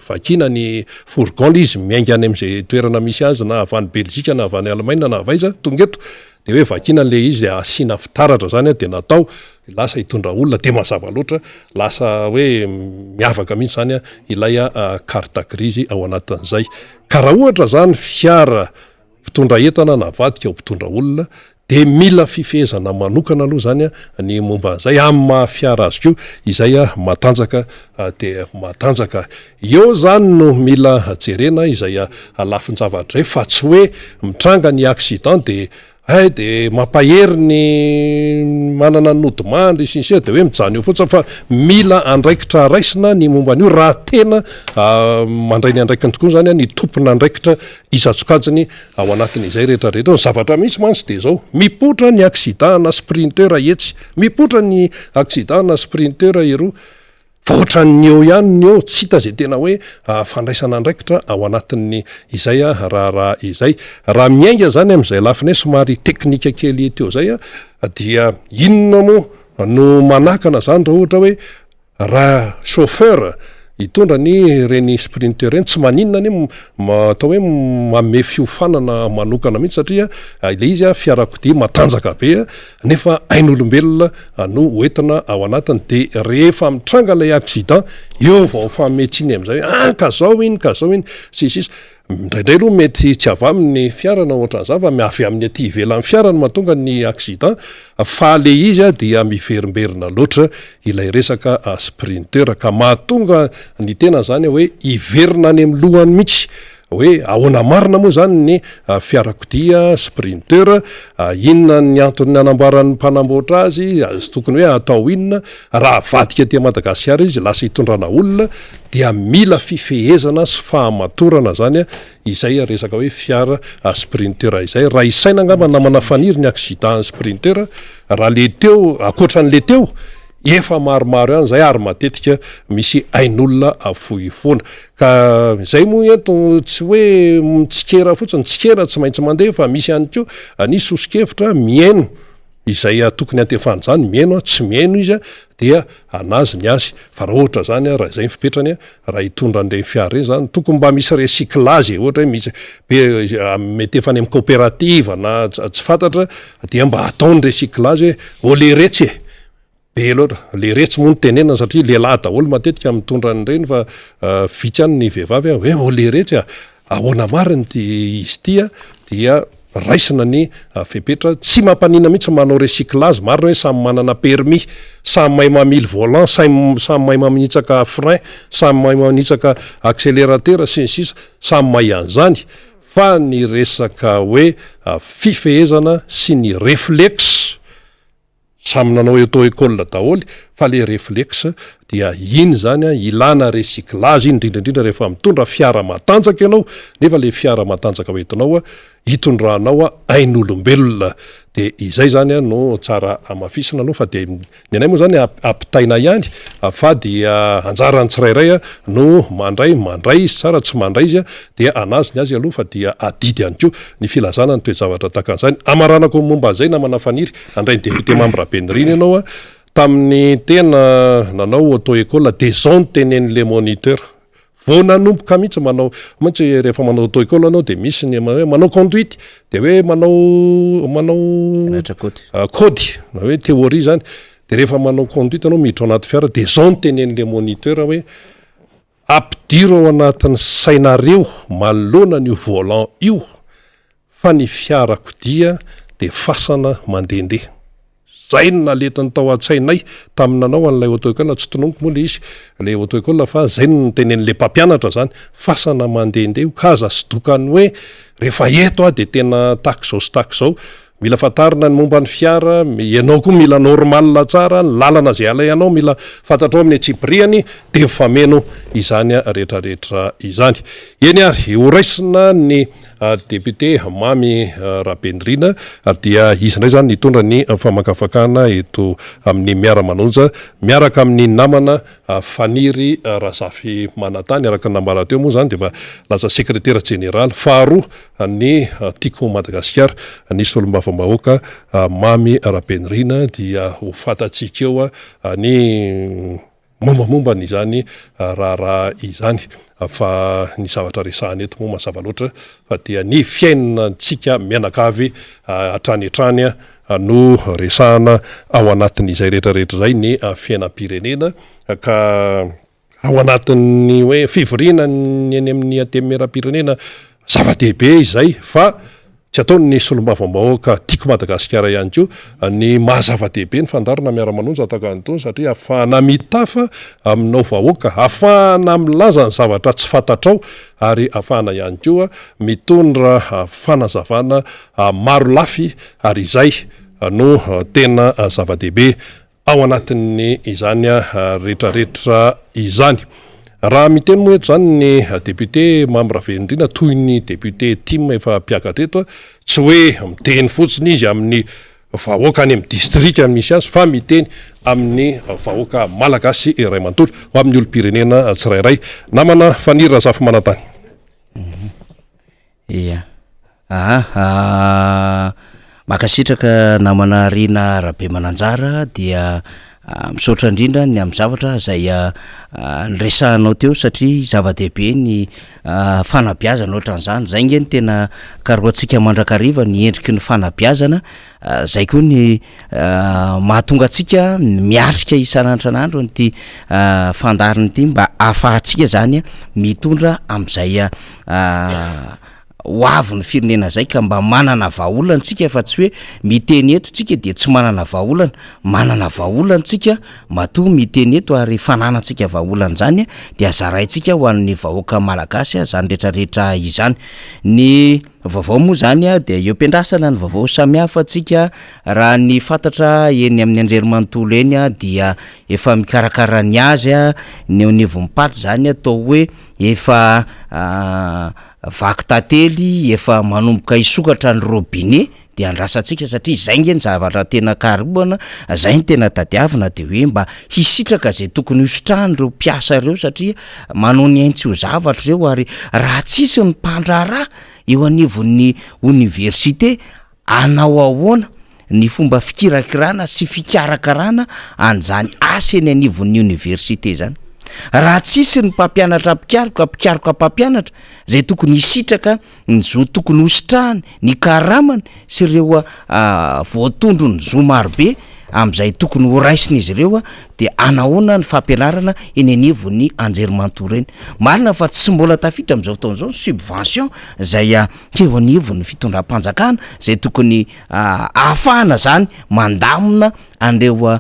vakina ny fourgon izy miainga any amin'izay toerana misy azy na avany Belzika na avany Allemagne na avaiza tonga eto de hoe vakina le izy asina fitaratra zany de natao lasa hitondra olona de mazava loatra lasa hoe miavaka mihitsy zany ilay carte grise ao anatin'izay ka raha ohatra zany fiara mpitondra entana na vadika ho mpitondra olona de mila fifehezana manokana aloha zany ny momba an'izay amin'ny mahafiara azy ko izay matanjaka de matanjaka eo zany no mila jerena izay lafin-javatra fa tsy hoe mitranga ny accident de mampahery ny manana nodimandry sinsia de hoe mijany eo fotsiny fa mila andraikitra raisina ny momba an'io raha tena mandray ny andraikiny tokoa zany ny tompona andraikitra isatsokajiny ao anatin'izay rehetrarehetra zavatra mihitsy mantsy de zao mipotra ny accident na sprinter etsy mipotra ny accident na sprinter ero fa ohatran'ny eo ihany ny eo tsy hita zay tena hoe fandraisana andraikitra ao anatin'ny izay raha izay raha miainga zany am'izay lafiny somary teknika kely teo zay dia inona moa no manakana zany raha ohatra hoe raha chauffeur hitondra ny reny sprinter reny tsy maninona ny atao hoe manome fiofanana manokana mihitsy satria le izy fiarakodia matanjaka be nefa ain'olombelona no hoentina ao anatiny de rehefa mitranga lay accident eo vao fametsiny am'izay hoe ka zao iny sisisy indraindray aloha mety tsy avy amin'ny fiarana ohatran'izany fa miavy amin'ny aty ivelan'ny fiarana mahatonga ny accident fa le izy dia miverimberina loatra ilay resaka sprinter ka mahatonga ny tena zany hoe iverina any amin'ny lohany mihitsy hoe ahoana marina moa zany ny fiarakodia sprinter, inona ny antony anamboaran'ny mpanamboatra azy tokony hoe atao inona raha vadika ty Madagasikara izy lasa hitondrana olona dia mila fifehezana sy fahamatorana zany izay resaka hoe fiara sprinter izay raha isaina angamba namana faniry ny accident sprinter raha le teo akoatran'le teo efa maromaro ihany zay ary matetika misy ain'olona foifoana ka zay moa eto tsy hoe mitsikera fotsiny tsikera tsy maintsy mandeha fa misy ihany koa ny sosikevitra miaino izay tokony antefany zany miaino tsy miaino izy dia anazy ny azy fa raha ohatra zany raha izay fipetrany raha hitondra an'ireny fiara ireny zany tokony mba misy recyclage ohatra hoe misy mety efa any amin'ny coopérative na tsy fantatra dia mba ataony recyclage hoe le retsy be loatra le retsy moa ny tenena satria lehilahy daholo matetika mitondra an'ireny fa vitsy any ny vehivavy hoe le retsy ahoana mariny izy tia dia raisina ny fepetra tsy mampanina mihitsy manao recyclage marina hoe samy manana permis samy mahay mamily volant samy mahay manitsaka frein samy mahay manitsaka accélérateur sy ny sisa samy mahay an'izany fa ny resaka hoe fifehezana sy ny réflexe samy nanao auto-école daholy fa le réflexe dia iny zany ilana recyclage indrindrandrindra rehefa mitondra fiara matanjaka ianao nefa le fiara matanjaka hoentinao hitondranao ain'olombelona de izay zany no tsara amafisina aloha fa de ny anay moa zany ampitaina ihany fa dia anjarany tsirairay no mandray izy tsara tsy mandray izy dia anazy ny azy aloha fa dia adidy ihany koa ny filazana ny toezavatra takan'izany amaranako momba zay namana faniry andray ny député membre beniriny ianao tamin'ny tena nanao auto-école de zone tenen'le moniteur vao nanomboka mihitsy manao mihitsy rehefa manao auto-école anao de misy ny hoe manao conduite de hoe manao code na hoe théorie zany de rehefa manao conduite anao miditra anaty fiara de zone tenen'le moniteur hoe ampidiro ao anatin'ny sainareo manoloana n'io volant io fa ny fiarakodia de fasana mandehandeha zay no naletiny tao an-tsainay taminanao an'ilay auto-école tsy tononiko moa le izy le auto-école fa zay no tenen'le mpampianatra zany fasana mandehandeha ka aza sy dokany hoe rehefa eto de tena takzao sy takzao mila fantarina ny momba ny fiara ianao koa mila normal tsara ny lalana zay alay anao mila fantatrao amin'ny atsipriany de fameno izany rehetrarehetra izany eny ary horaisina ny député Mamy Rabenirina dia izy ndray zany nitondra ny famakafakana eto amin'ny Miara Manonja miaraka amin'ny namana Faniry Razafy Manatany araka nambara teo moa zany de fa lasa secrétaire général faharoa ny Tiko Madagasikara nisy olombavambahoaka Mamy Rabenirina dia ho fatatsika eo ny mombamomba n'izany raha izany fa ny zavatra resahany eto moa mazava loatra fa dia ny fiainantsika mianakavy hatrany no resahana ao anatin'izay rehetrarehetra zay ny fiainam-pirenena ka ao anatin'ny hoe fivoriana ny eny amin'ny antemeram-pirenena zava-dehibe izay fa tsy ataony ny solombavambahoaka Tiko Madagasikara ihany koa ny mahazava-dehibe ny fandarina Miara Manonja ataka an'itony satria ahafahana mitafa aminao vahoaka ahafahana milaza ny zavatra tsy fantatrao ary ahafahana ihany koa mitondra fanazavana maro lafy ary izay no tena zava-dehibe ao anatin'ny izany rehetrarehetra izany raha miteny moa eto zany ny député Mamy Rabenirina toy ny député Tim efa mpiakatra eto tsy hoe miteny fotsiny izy amin'ny vahoaka any amin'ny district misy azy fa miteny amin'ny vahoaka malagasy iray manontolo ho amin'ny olo-pirenena tsirairay namana Faniry Razafy Manatany ia makasitraka namana Rina Rabe Mananjara dia misaotra indrindra ny amin'ny zavatra zay nyresahanao teo satria zava-dehibe ny fanabeazana ohatran'izany zay nge ny tena karoantsika mandrakariva ny endriky ny fanabeazana zay koa ny mahatonga atsika miatrika isan'andranandro nyty fandariny ity mba ahafahantsika zany mitondra am'izay hoavy ny firenena zay ka mba manana vahaolana tsika fa tsy hoe miteny eto tsika de tsy manana vahaolana, manana vahaolana tsika matoa miteny eto ary fananantsika vahaolana zany de azaraintsika ho an'ny vahoaka malagasy zany rehetrarehetra izany. Ny vaovao moa zany de eo ampiandrasana ny vaovao samihafa tsika raha ny fantatra eny amin'ny anjerimanontolo eny dia efa mikarakara ny azy ny anivon'ny zany atao hoe efa vaky tantely efa manomboka isokatra ny robinet de andrasantsika satria zay nge ny zavatra tena karoana zay ny tena tadiavina de hoe mba hisitraka zay tokony hosotrahany reo mpiasa reo satria manao ny aintsy ho zavatra reo ary raha tsisy ny mpandraraha eo anivon'ny université anao ahoana ny fomba fikirakirana sy fikarakarana an'izany asa eny anivon'ny université zany. Raha tsisy ny mpampianatra mpikaroka mpampianatra zay tokony hisitraka ny zo tokony hositrahany ny karamany sy ireo voatondro ny zo marobe am'izay tokony ho raisiny izy ireo de anahoana ny fampianarana eny anivon'ny anjerimanontolo eny. Marina fa tsy mbola tafiditra am'izao fotoan'izao subvention zay eo anivon'ny fitondram-panjakana zay tokony ahafahana zany mandamina andreo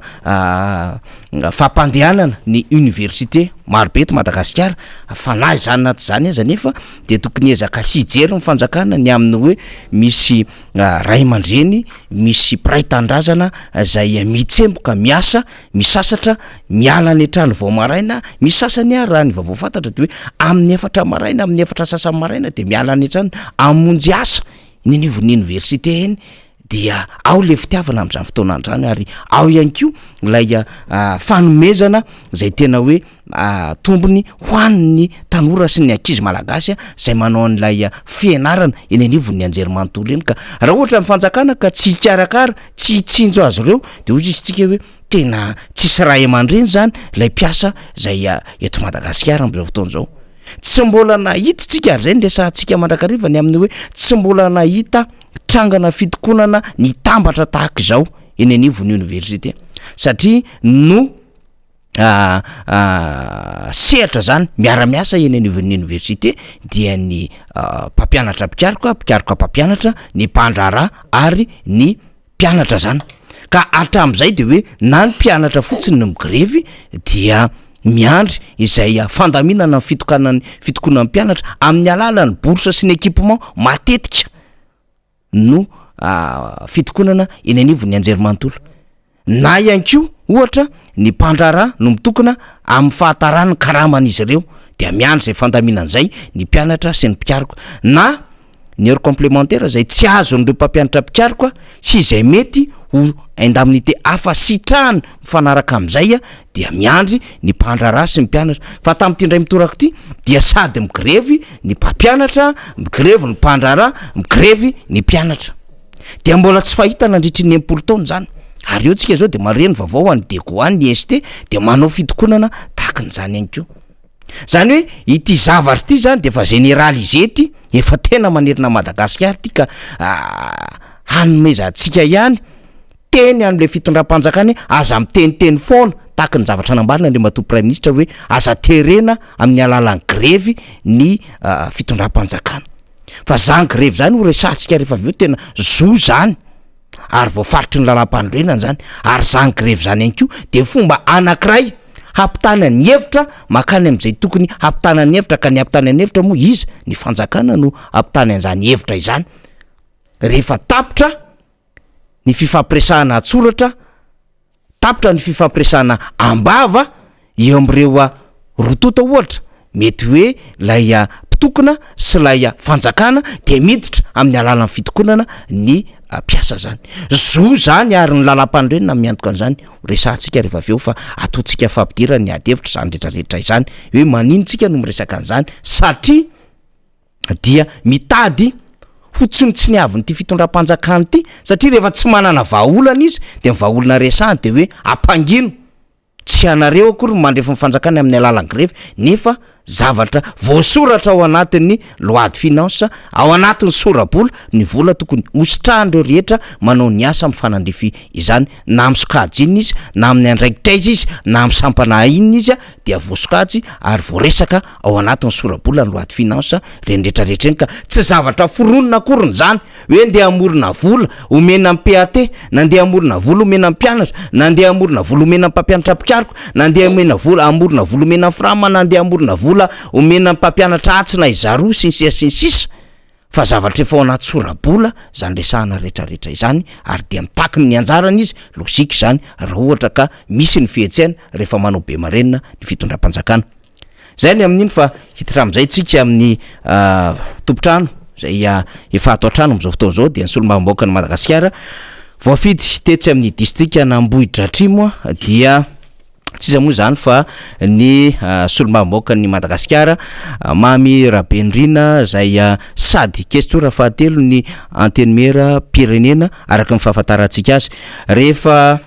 fampandehanana ny université marobe eto Madagasikara fanahy zany naty zany aza nefa de tokony ezaka hijery ny fanjakana ny amin'ny hoe misy ray aman-dreny misy mpiray tandrazana zay mitsemboka miasa misasatra miala ny trano vao maraina misasany raha ny vaovao fantatra de hoe amin'ny efatra maraina amin'ny efatra sasany maraina de miala ny trano amonjy asa ny anivon'ny université eny dia ao le fitiavana am'izany fotoana andrany ary ao ihany ko lay fanomezana zay tena hoe tombony hoan'ny tanora sy ny ankizy malagasy zay manao an'ilay fianarana eny anivon'ny anjerimanontolo eny ka raha ohatra mifanjakana ka tsy hikarakara tsy hitsinjo azy ireo de ozy izy tsika hoe tena tsisy ray aman-dreny zany lay mpiasa zay eto Madagasikara am'izao fotoan'izao. Tsy mbola nahita tsika ary zay ny resantsika mandrakarivany amin'ny hoe tsy mbola nahita trangana fitokonana ny tambatra tahaka izao eny anivon'ny université satria no sehatra zany miara-miasa eny anivon'ny université dia ny mpampianatra mpikaroka mpampianatra ny mpandraraha ary ny mpianatra zany ka hatram'izay de hoe na ny mpianatra fotsiny no migrevy dia miandry izay fandaminana ny fitokonan'ny mpianatra amin'ny alalan'ny bourse sy ny équipement matetika no fitokonana eny anivon'ny anjerimanontolo na ihany ko ohatra ny mpandraraha no mitokona amin'ny fahatarany karaman'izy ireo de miandry zay fandaminan'izay ny mpianatra sy ny mpikaroka na ny heure complémentaire zay tsy azon'ireo mpampianatra mpikaroka sy izay mety ho indemnité hafa sitrahany mifanaraka am'izay dia miandry ny mpandraraha sy ny mpianatra fa tamin'ity ndray mitoraka ity dia sady migrevy ny mpampianatra migrevy ny mpandraraha migrevy ny mpianatra dia mbola tsy fahita nandritry ny 90 taona zany ary eo tsika zao de mareny vaovao any degoany ny ST de manao fitokonana tahakan'izany ihany ko zany hoe ity zavatra ity zany de efa généralisé ty efa tena manerina Madagasikara ty ka hanomezantsika ihany teny am'le fitondram-panjakany aza miteniteny foana tahaka ny zavatra nambarina le matoa prime ministre hoe aza terena amin'ny alalan'ny grevy ny fitondram-panjakana fa zany grevy zany ho resantsika rehefa aveo tena zo zany ary voafaritry ny lalam-pandroenana zany ary zany grevy zany ihany ko de fomba anankiray hampitana ny hevitra makany am'izay tokony hampitana ny hevitra ka ny hampitana ny hevitra moa izy ny fanjakana no hampitana an'izany hevitra izany rehefa tapitra ny fifampiresahana atsoratra tapitra ny fifampiresahana ambava eo am'ireo rotota ohatra mety hoe lay pitokona sy lay fanjakana de miditra amin'ny alalan'ny fitokonana ny mpiasa zany zo zany ary ny lalam-pandroenina miantoka an'izany resantsika rehefa aveo fa ataontsika fampidira ny adevitra zany rehetrarehetra izany hoe maninontsika no miresaka an'izany satria dia mitady fotsiny tsy niaviny ty fitondram-panjakana ty satria rehefa tsy manana vahaolana izy de vahaolana resany de hoe ampangino tsy anareo akory mandrefa mifanjakana amin'ny alalan'ny grevy nefa zavatra voasoratra ao anatin'ny loi de finance, ao anatin'ny sorabola ny vola tokony hositrahan'ireo rehetra manao ny asa mifanandrify izany, na amin'ny sokajy iny izy, na amin'ny andraikitra izy izy, na amin'ny sampana iny izy dia voasokajy ary voaresaka ao anatin'ny sorabola ny loi de finance reny rehetrarehetra eny, ka tsy zavatra foronina akoriny zany hoe ndeha amorona vola omena amin'ny PAT, na ndeha amorona vola omena amin'ny mpianatra, na ndeha amorona vola omena amin'ny mpampianatra pikariko, na ndeha amorona vola omena amin'ny frama, na ndeha amorona vola omena amin'ny mpampianatra atsina izaro sy ny sisa. Fa zavatra efa ao anaty sorabola zany resahana rehetrarehetra izany, ary dia mitakiny ny anjarany izy, lozika zany raha ohatra ka misy ny fihetsehana rehefa manao be marenina ny fitondram-panjakana. Zay ny amin'iny fa hiditra amin'izay tsika amin'ny tompotrano zay efa ato an-trano amin'izao fotoana izao dia ny solombavambahoaka ny Madagasikara voafidy tetsy amin'ny distrika n'Ambohitra Atrimo dia tsy iza moa zany fa ny solombavambahoaka ny Madagasikara Miara Manonja zay sady questora fahatelo ny antenimera pirenena araka ny fahafantarantsika azy rehefa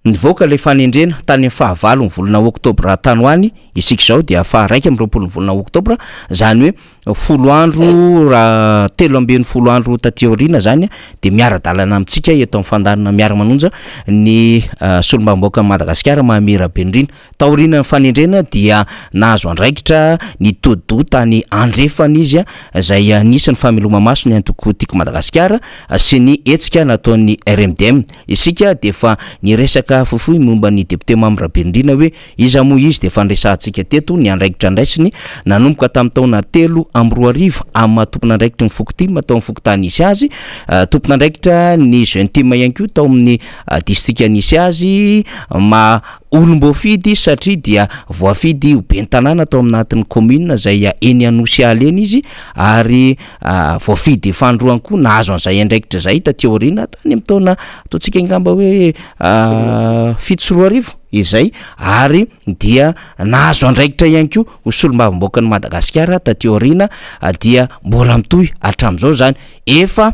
nivoaka le fanendrena tany amin'ny fahavalo ny volana Oktobra tany hoany isika zao dia faha 1 ny volana Oktobra, zany hoe 10 andro raha 13 andro taty aoriana zany de miara-dalana amintsika eto amin'ny fandarana Miara Manonja ny solombavambahoaka Madagasikara Miara Manonja. Taoriana ny fanendrena dia nahazo andraikitra ny todo tany andrefana izy zay anisan'ny fameloma maso ny antoko tiako Madagasikara sy ny etsika nataon'ny RMDM. Isika de fa ny resaka fofoy momba ny député Miara Manonja hoe iza moa izy de fandraisantsika teto ny andraikitra andraisiny nanomboka tamin'ny taona 3 amby 2 arivo amin'ny tompon'andraikitra ny Fokotim tao amin'ny Fokotany isy azy, tompon'andraikitra ny jeune team ihany koa tao amin'ny distrika nisy azy ma olom-boafidy satria dia voafidy ben'ny tanàna tao aminatin'ny commune zay eny Anosy eny izy, ary voafidy fandroany koa nahazo an'izay andraikitra zay taty aoriana tany amin'ny taona ataontsika angamba hoe 7 arivo izay, ary dia nahazo andraikitra ihany koa ho solombavambahoaka ny Madagasikara taty aoriana dia mbola mitohy hatramin'izao zany efa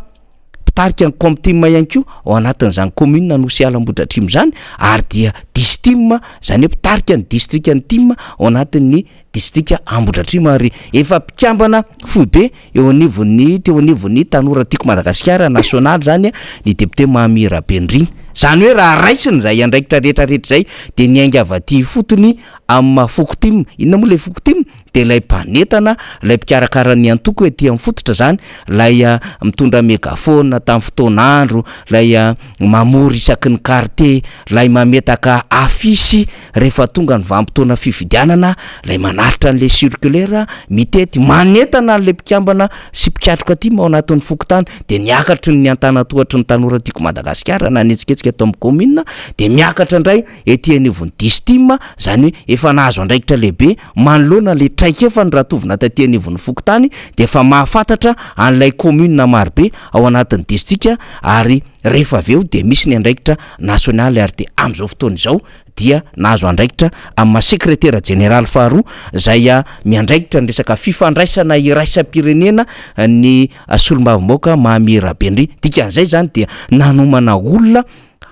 pitarika ny comtim ihany koa ao anatin'izany commune Anosy Ambohitra Atrimo zany, ary dia distim zany hoe pitarika ny distrika ny tim ao anatin'ny distrika Ambohitra Atrimo, ary efa mpikambana foibe eo anivon'ny tanora tiako Madagasikara national zany ny député Miara Manonja. Zany hoe raha raisiny zay andraikitra rehetrarehetra zay de ny aingavaty fotony amin'ny Fokotim, inona moa le Fokotim de lay mpanetana, lay mpikarakara ny antoko ety amin'ny fototra zany, lay mitondra megafona tamin'ny fotoan'andro, lay mamory isaky ny quartier, lay mametaka afisy rehefa tonga ny vanim-potoana fifidianana, lay manaritra an'le circulaire mitety manetana an'le mpikambana sy mpiatroka aty ao anatin'ny Fokotany, de niakatry ny antanatohatry ny tanora tiako Madagasikara na netsiketsiky atao amin'ny commune, de miakatra indray ety anivon'ny distim zany hoe efa nahazo andraikitra lehibe manoloana le traika efa ny ratovina taty anivon'ny Fokotany, de efa mahafantatra an'ilay commune marobe ao anatin'ny distrika, ary rehefa aveo de misy ny andraikitra nasionaly, ary de amin'izao fotoana izao dia nahazo andraikitra amin'ny sekretera general faharoa zay miandraikitra ny resaka fifandraisana iraisam-pirenena ny solombavambahoaka Miara Manonja. Dikan'izay zany dia nanomana olona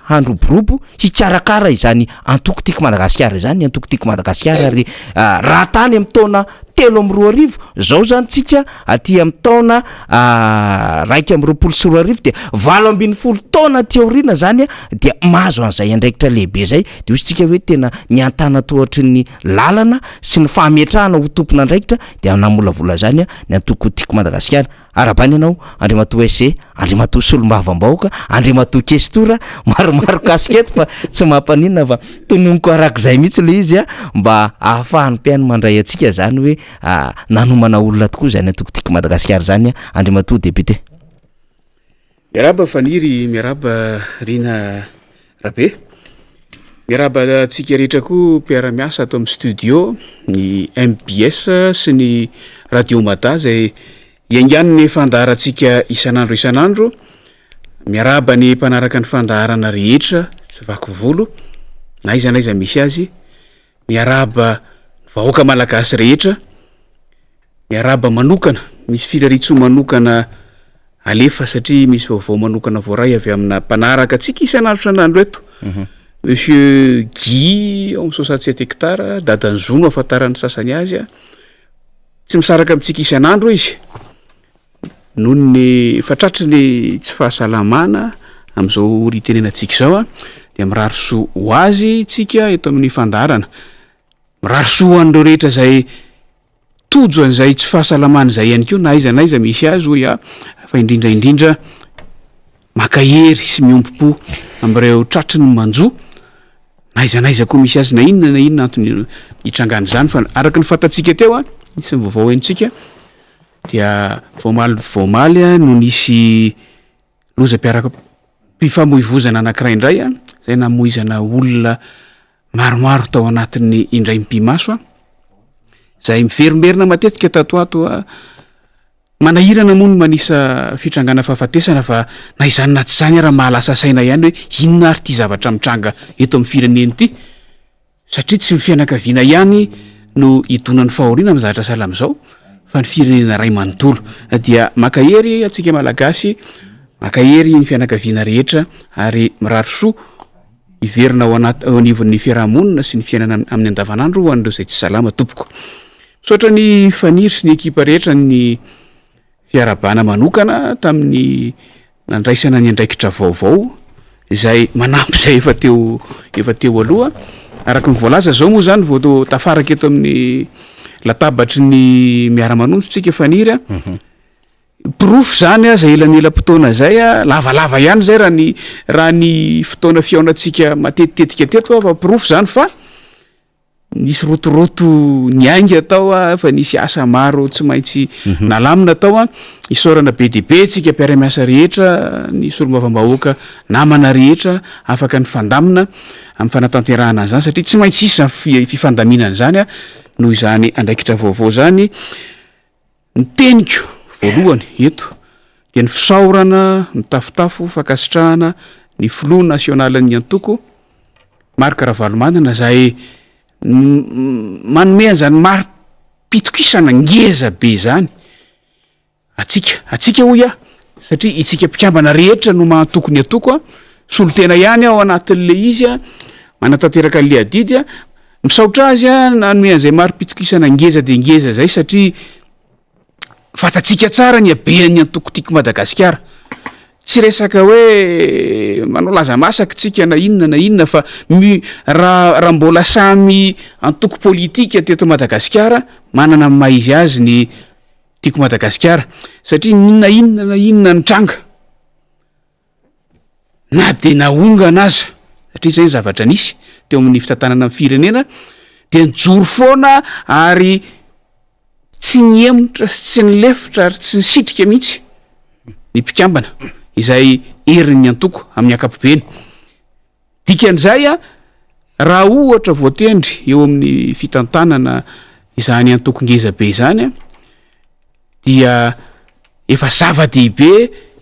handroborobo hikarakara izany antoko tiako Madagasikara izany, antoko tiako Madagasikara, ary raha tany amin'ny taona 3 arivo zao zany tsika aty amin'ny taona 1 arivo de 20 taona ty aoriana zany dia mahazo an'izay andraikitra lehibe zay, de hoy tsika hoe tena ny antanatohatry ny lalana sy ny fametrahana ho tompona andraikitra de namolavola zany ny antoko tiako Madagasikara. Arabany ianao Andriamatoa SC, Andriamatoa solombavambahoaka, Andriamatoa questora, maromaro kaskety fa tsy mampanina fa tononoko arak'izay mihitsy le izy mba ahafahany mpiaino mandray atsika zany hoe nanomana olona tokoa zany antoko tiako Madagasikara zany Andriamatoa député. Miaraba faniry, miaraba Rina Rabe, miaraba tsika rehetra koa mpiara-miasa ato amin'ny studio ny MBS sy ny radio Mata zay iangiany ny fandaharantsika isan'andro, miaraba ny mpanaraka ny fandaharana rehetra tsy vaky volo na iza misy azy, miaraba vahoaka malagasy rehetra, miaraba manokana, misy filaritso manokana alefa satria misy vaovao manokana voaray avy amina mpanaraka tsika isan'andro eto. Monsieur Guy, 67 hectares, dadan'ny Zono afantaran'ny sasany azy, tsy misaraka amintsika isan'andro izy noho ny fatratry ny tsy fahasalamana am'izao ritenenantsika zao a de mirary soa ho azy tsika eto amin'ny fandarana mirary soa an'ireo rehetra zay tojo an'izay tsy fahasalamana zay ihany keo na iza misy azy hoy fa indrindraindrindra makahery sy miompo-po am'ireo tratry ny manjo na iza koa misy azy na inona antony hitrangany zany fa araky ny fantatsika teo a nisy ny vaovao entsika dia voamaly no nisy lozam-piaraka mpifamoivozana anankiray indray a zay namoizana olona maromaro tao anatin'ny indray mpimaso a zay miverimberina matetika tatoato a manahirana moa no manisa fitrangana fahafatesana fa na izany na tsy zany raha mahalasa saina ihany hoe inona ary ty zavatra mitranga eto amin'ny fireneny ity satria tsy mifianakaviana ihany no idonan'ny fahoriana amin'ny zavatra sahala am'izao fa ny firenena ray manontolo dia makahery atsika malagasy makahery ny fianakaviana rehetra ary mirary soa iverina ao anivon'ny fiarahamonina sy ny fiainana amin'ny andavanandro ho an'ireo zay tsy salama tompoko misaotra ny faniry sy ny ekipa rehetra ny fiarabana manokana tamin'ny nandraisana ny andraikitra vaovao izay manampy zay efa teo aloha araky ny voalaza zao moa zany vao tafaraka eto amin'ny latabatry ny Miara Manonja tsika faniry a proof zany a zay elanelam-potoana zay a lavalava ihany zay raha ny fotoana fiaonatsika matetitetika teto fa proof zany fa nisy rotoroto ny aingy atao a fa nisy asa maro tsy maintsy nalamina atao a isorana be dibe tsika mpiara-miasa rehetra ny solombavambahoaka namana rehetra afaka ny fandamina amin'ny fanatanterahana zany satria tsy maintsy isy fifandaminana zany a noho izany andraikitra vaovao zany ny teniko voalohany eto dia ny fisaorana ny tafotafo fakasitrahana ny filo nasionalan'ny antoko marika ravalomanana zay manome an'izany maro pitokisana ngeza be zany atsika hoy satria itsika mpikambana rehetra no mahantoko ny atoko a solotena ihany ao anatin'le izy a manatanteraka an'le adidy a misaotra azy a nanome an'izay maro pitokisana ngeza de ngeza zay satria fatatsika tsara ny abean'ny antoko tiako Madagasikara tsy resaka hoe manao laza masaka tsika na inona fa raha mbola samy antoko politika teto Madagasikara manana maizy azy ny tiako Madagasikara satria na inona ny tranga na de naongana aza satria zay ny zavatra nisy teo amin'ny fitantanana amin'ny firenena de nijoro foana ary tsy niemotra sy tsy nilefitra ary tsy nisitrika mihitsy ny mpikambana izay herin'ny antoko amin'ny ankapobeny dikan'izay a raha ohatra voatendry eo amin'ny fitantanana izany antoko ngeza be izany a dia efa zava-dehibe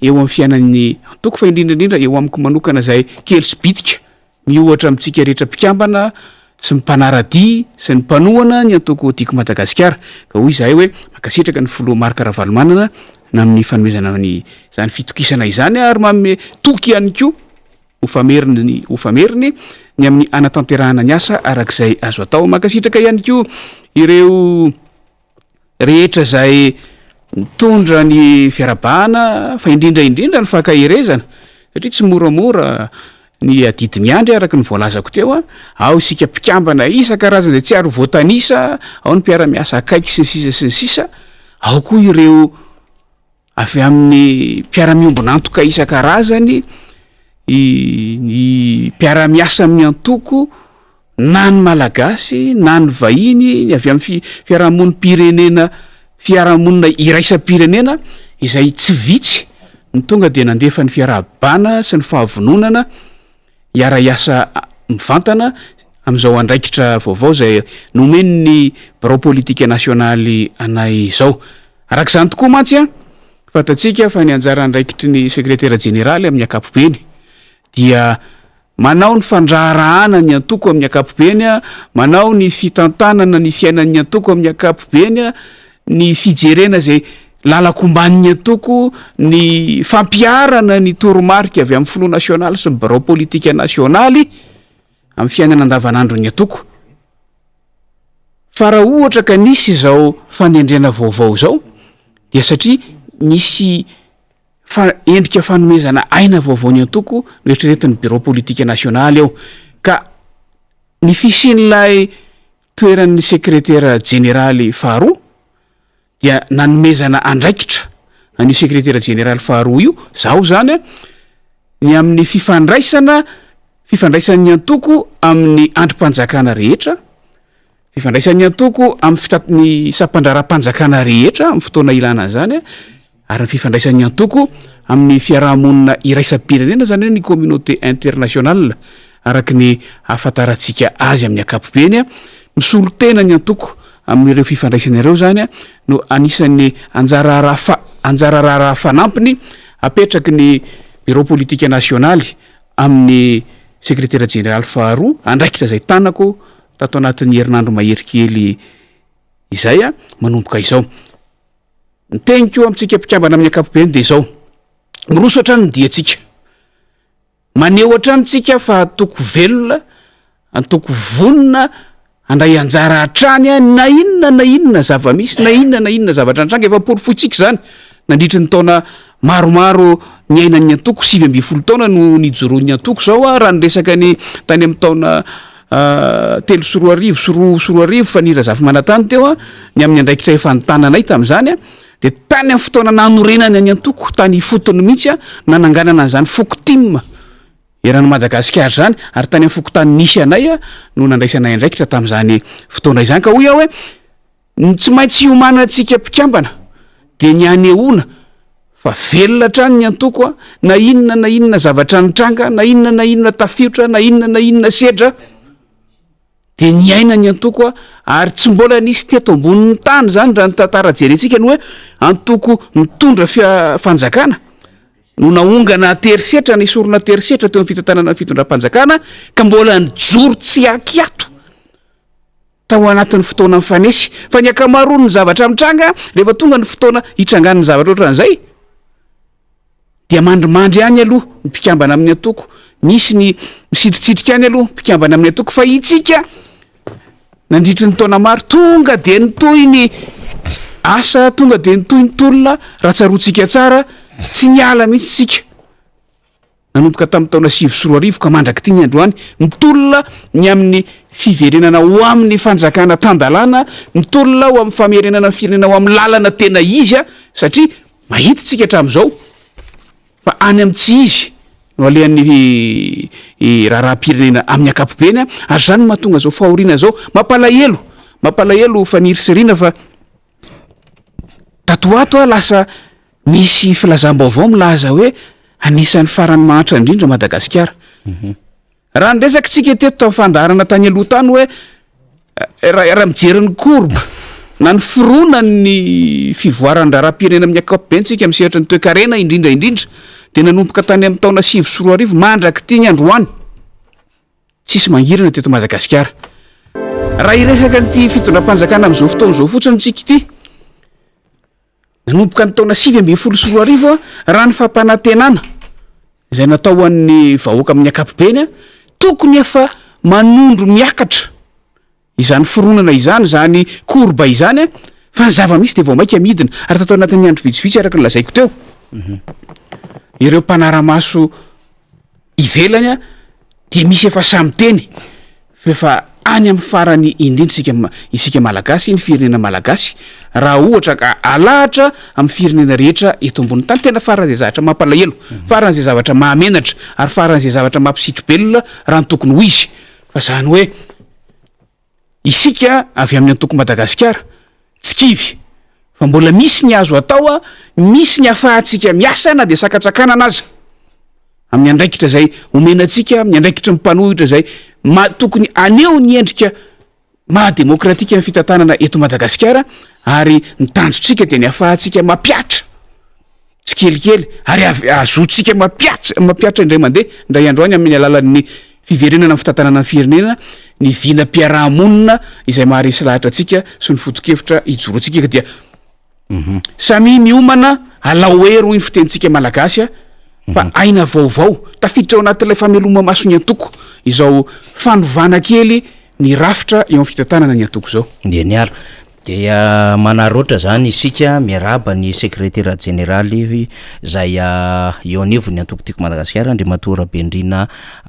eo amin'ny fiainan'ny antoko fa indrindrandrindra eo amiko manokana zay kely sy bitika miohatra amintsika rehetra mpikambana sy ny mpanaradia sy ny mpanohana ny antoko tiako Madagasikara ka hoy izahay hoe makasitraka ny folo marika ravalomanana na amin'ny fanomezana ny zany fitokisana izany ary manome toky ihany koa hofameriny ny amin'ny anatanterahana ny asa arak'izay azo atao makasitraka ihany koa ireo rehetra zay mitondra ny fiarabahana fa indrindraindrindra ny fakahirezana satria tsy moramora ny adidy miandry araky ny voalazako teo a ao isika mpikambana isan-karazana zay tsy ary voatanisa ao ny mpiara-miasa akaiky sy ny sisa ao koa ireo avy amin'ny mpiara-miombona antoka isan-karazany ny mpiara-miasa amin'ny antoko na ny malagasy na ny vahiny ny avy amin'ny fiarahamonina iraisam-pirenena izay tsy vitsy ny tonga de nandefa ny fiarahabana sy ny fahavononana iara-iasa mivantana amin'izao andraikitra vaovao zay nomeny ny birao politika nasionaly anay zao arak'izany tokoa mantsy a fatatsika fa ny anjara andraikitry ny sekretera jeneraly amin'ny ankapobeny dia manao ny fandraharahana ny antoko amin'ny ankapobeny a manao ny fitantanana ny fiainan'ny antoko amin'ny ankapobeny a ny fijerena zay lalakomban'ny antoko ny fampiarana ny toromarika avy amin'ny filo nasionaly sy ny birao politika nasionaly amin'ny fiainana andavanandro ny antoko fa raha ohatra ka nisy zao fanendrena vaovao zao dia satria misy endrika fanomezana aina vaovao ny antoko rehetraretin'ny bureau politique nationaly ao ka ny fisian'ilay toeran'ny secrétaire généraly faharoa dia nanomezana andraikitra an'io secrétaire généraly faharoa io zaho zany a ny amin'ny fifandraisan'ny antoko amin'ny androm-panjakana rehetra fifandraisan'ny antoko amin'ny ny sampandraram-panjakana rehetra amin'ny fotoana ilana zany ary ny fifandraisan'ny antoko amin'ny fiarahamonina iraisam-pirenena zany hoe ny communauté internationale araky ny ahafantarantsika azy amin'ny ankapobeny misolo tena ny antoko amin'ireo fifandraisanareo zany no anisan'ny anjara raha fanampiny apetraky ny bureau politique nationaly amin'ny secrétaire général faharoa andraikitra zay tanako tato anatin'ny herinandro maherikely izay manomboka izao ny teniko amintsika mpikambana amin'ny ankapobeny de zao miroso hatrany ny diatsika maneo hatranytsika fa atoko velona antoko vonina andray anjara hatrany na inona zava-misy na inona zavatra antranga efa porifoitsika zany nandritry ny taona maromaro ny ainan'ny antoko 7 taona no nijoroan'ny antoko zao raha nyresaka ny tany amin'ny taona 3 fa nirazafy manatany teo ny amin'ny andraikitra efa nytananay tam'zany de tany amin'ny fotoana nanorenany any antoko tany fotony mihitsy nananganana an'zany fokotim eran'ny Madagasikara zany ary tany amin'ny fokotany nisy anay no nandraisanay andraikitra tam'zany fotoana izany ka hoy aho hoe tsy maintsy iomanantsika mpikambana de ny anehoana fa velona trany ny antoko na inona zavatra nitranga na inona tafiotra na inona sedra de ny aina ny antoko ary tsy mbola nisy teto ambonin'ny tany zany raha ny tantara jerentsika ny hoe antoko mitondra fanjakana no naongana terisetra ny sorona terisetra teo amin'ny fitantanana ny fitondram-panjakana ka mbola nijoro tsy akiato tao anatin'ny fotoana mifanesy fa ny akamaroany ny zavatra mitranga rehefa tonga ny fotoana hitrangan'ny zavatra ohatran'izay dia mandrimandry any aloha mipikambana amin'ny antoko misy ny misitritsitrika any aloha mpikambana amin'ny antoko fa itsika nandritry ny taona maro tonga de nytoy ny asa tonga de nytoy ny tolona raha tsaroantsika tsara tsy niala mihitsy tsika nanomboka tamin'ny taona 20 ka mandraky ty ny androany mitolona ny amin'ny fiverenana ho amin'ny fanjakana tandalana mitolona ho amin'ny famerenana firenena ho amin'ny lalana tena izy satria mahita tsika hatramin'izao fa any amin'ny tsy izy no alehan'ny raharaha-pirenena amin'ny ankapobeny ary zany mahatonga zao fahoriana zao mampalahelo fanirisirina fa tatoato lasa misy filazam-baovao milaza hoe anisan'ny farany mahatra indrindra Madagasikara raha nyresaka tsika teto tamin'ny fandaharana tany aloha tany hoe raha mijery ny korba na ny firona ny fivoarany raharaha-pirenena amin'ny ankapobeny tsika misehatra ny toe-karena indrindra de nanomboka tany amin'ny taona 20 mandraky ty ny androany tsisy mangirana teto Madagasikara raha iresaka nyty fitondram-panjakana amin'izao fotoana zao fotsiny tsika ity nanomboka ny taona 20 raha ny fampanantenana izay natao an'ny vahoaka amin'ny ankapobeny tokony efa manondro miakatra izany fironana izany zany korba izany fa ny zava-misy de vao maika midina ary tatao anatin'ny andro vitsivitsy araka nylazaiko teo ireo mpanaramaso ivelany de misy efa samy teny fefa any amin'ny farany indrindra isika malagasy ny firenena malagasy raha ohatra ka alahatra amin'ny firenena rehetra eto ambony tany tena faran'izay zavatra mampalahelo faran'izay zavatra mahamenatra ary faran'izay zavatra mampisitro-belona raha ny tokony ho izy fa zany hoe isika avy amin'ny antoko Madagasikara tsy kivy fa mbola misy ny azo atao misy ny afahantsika miasa na de sakatsakana anazy amin'ny andraikitra zay omenantsika amin'ny andraikitra ny mpanohitra zay tokony aneo ny endrika mahademokratika ny fitantanana eto Madagasikara ary ny tanjotsika de ny afahantsika mapiatra tsy kelikely ary azotsika mapiatra indray mandeha ndray androany amin'ny alalan'ny fiverenana ny fitantanana ny firenena ny vinam-piarahamonina izay maharesy lahatra atsika sy ny fotokevitra ijoro atsika ka dia samy miomana alaoero iny fitenitsika malagasy fa aina vaovao tafiditra ao anatin'ilay fameloma maso ny antoko izao fanovana kely ny rafitra eo amin'ny fitantanana ny atoko zao. De niara dia manaroatra zany isika miaraba ny secrétaire généraly zay eo anivo ny antoko-tiako Madagasikara Andry Matora Bendrina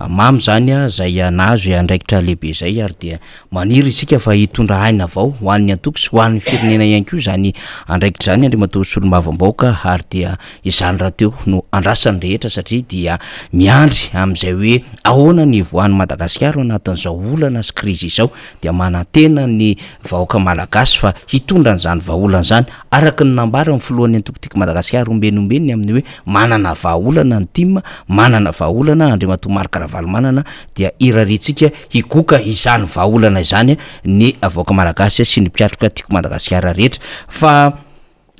mamy zany zay nahazo andraikitra lehibe zay ary dia maniry isika fa hitondra aina avao ho an'ny antoko sy ho an'ny firenena ihany koa zany andraikitra zany Andry Matora Solomavambaoka ary dia izany raha teo no andrasany rehetra satria dia miandry amin'izay hoe ahoana ny voan'ny Madagasikara anatin'izao olana sy krizy izao dia manantena ny vahoaka malagasy fa hitondra an'izany vahaolana zany araka ny nambara ny filohan'ny antoko-tiako Madagasikara ombenombeny amin'ny hoe manana vahaolana ny tima, manana vahaolana Andry Matora Marikaravalo manana dia iraritsika higoka izany vahaolana izany ny vahoaka malagasy sy ny mpiatroka tiako Madagasikara rehetra fa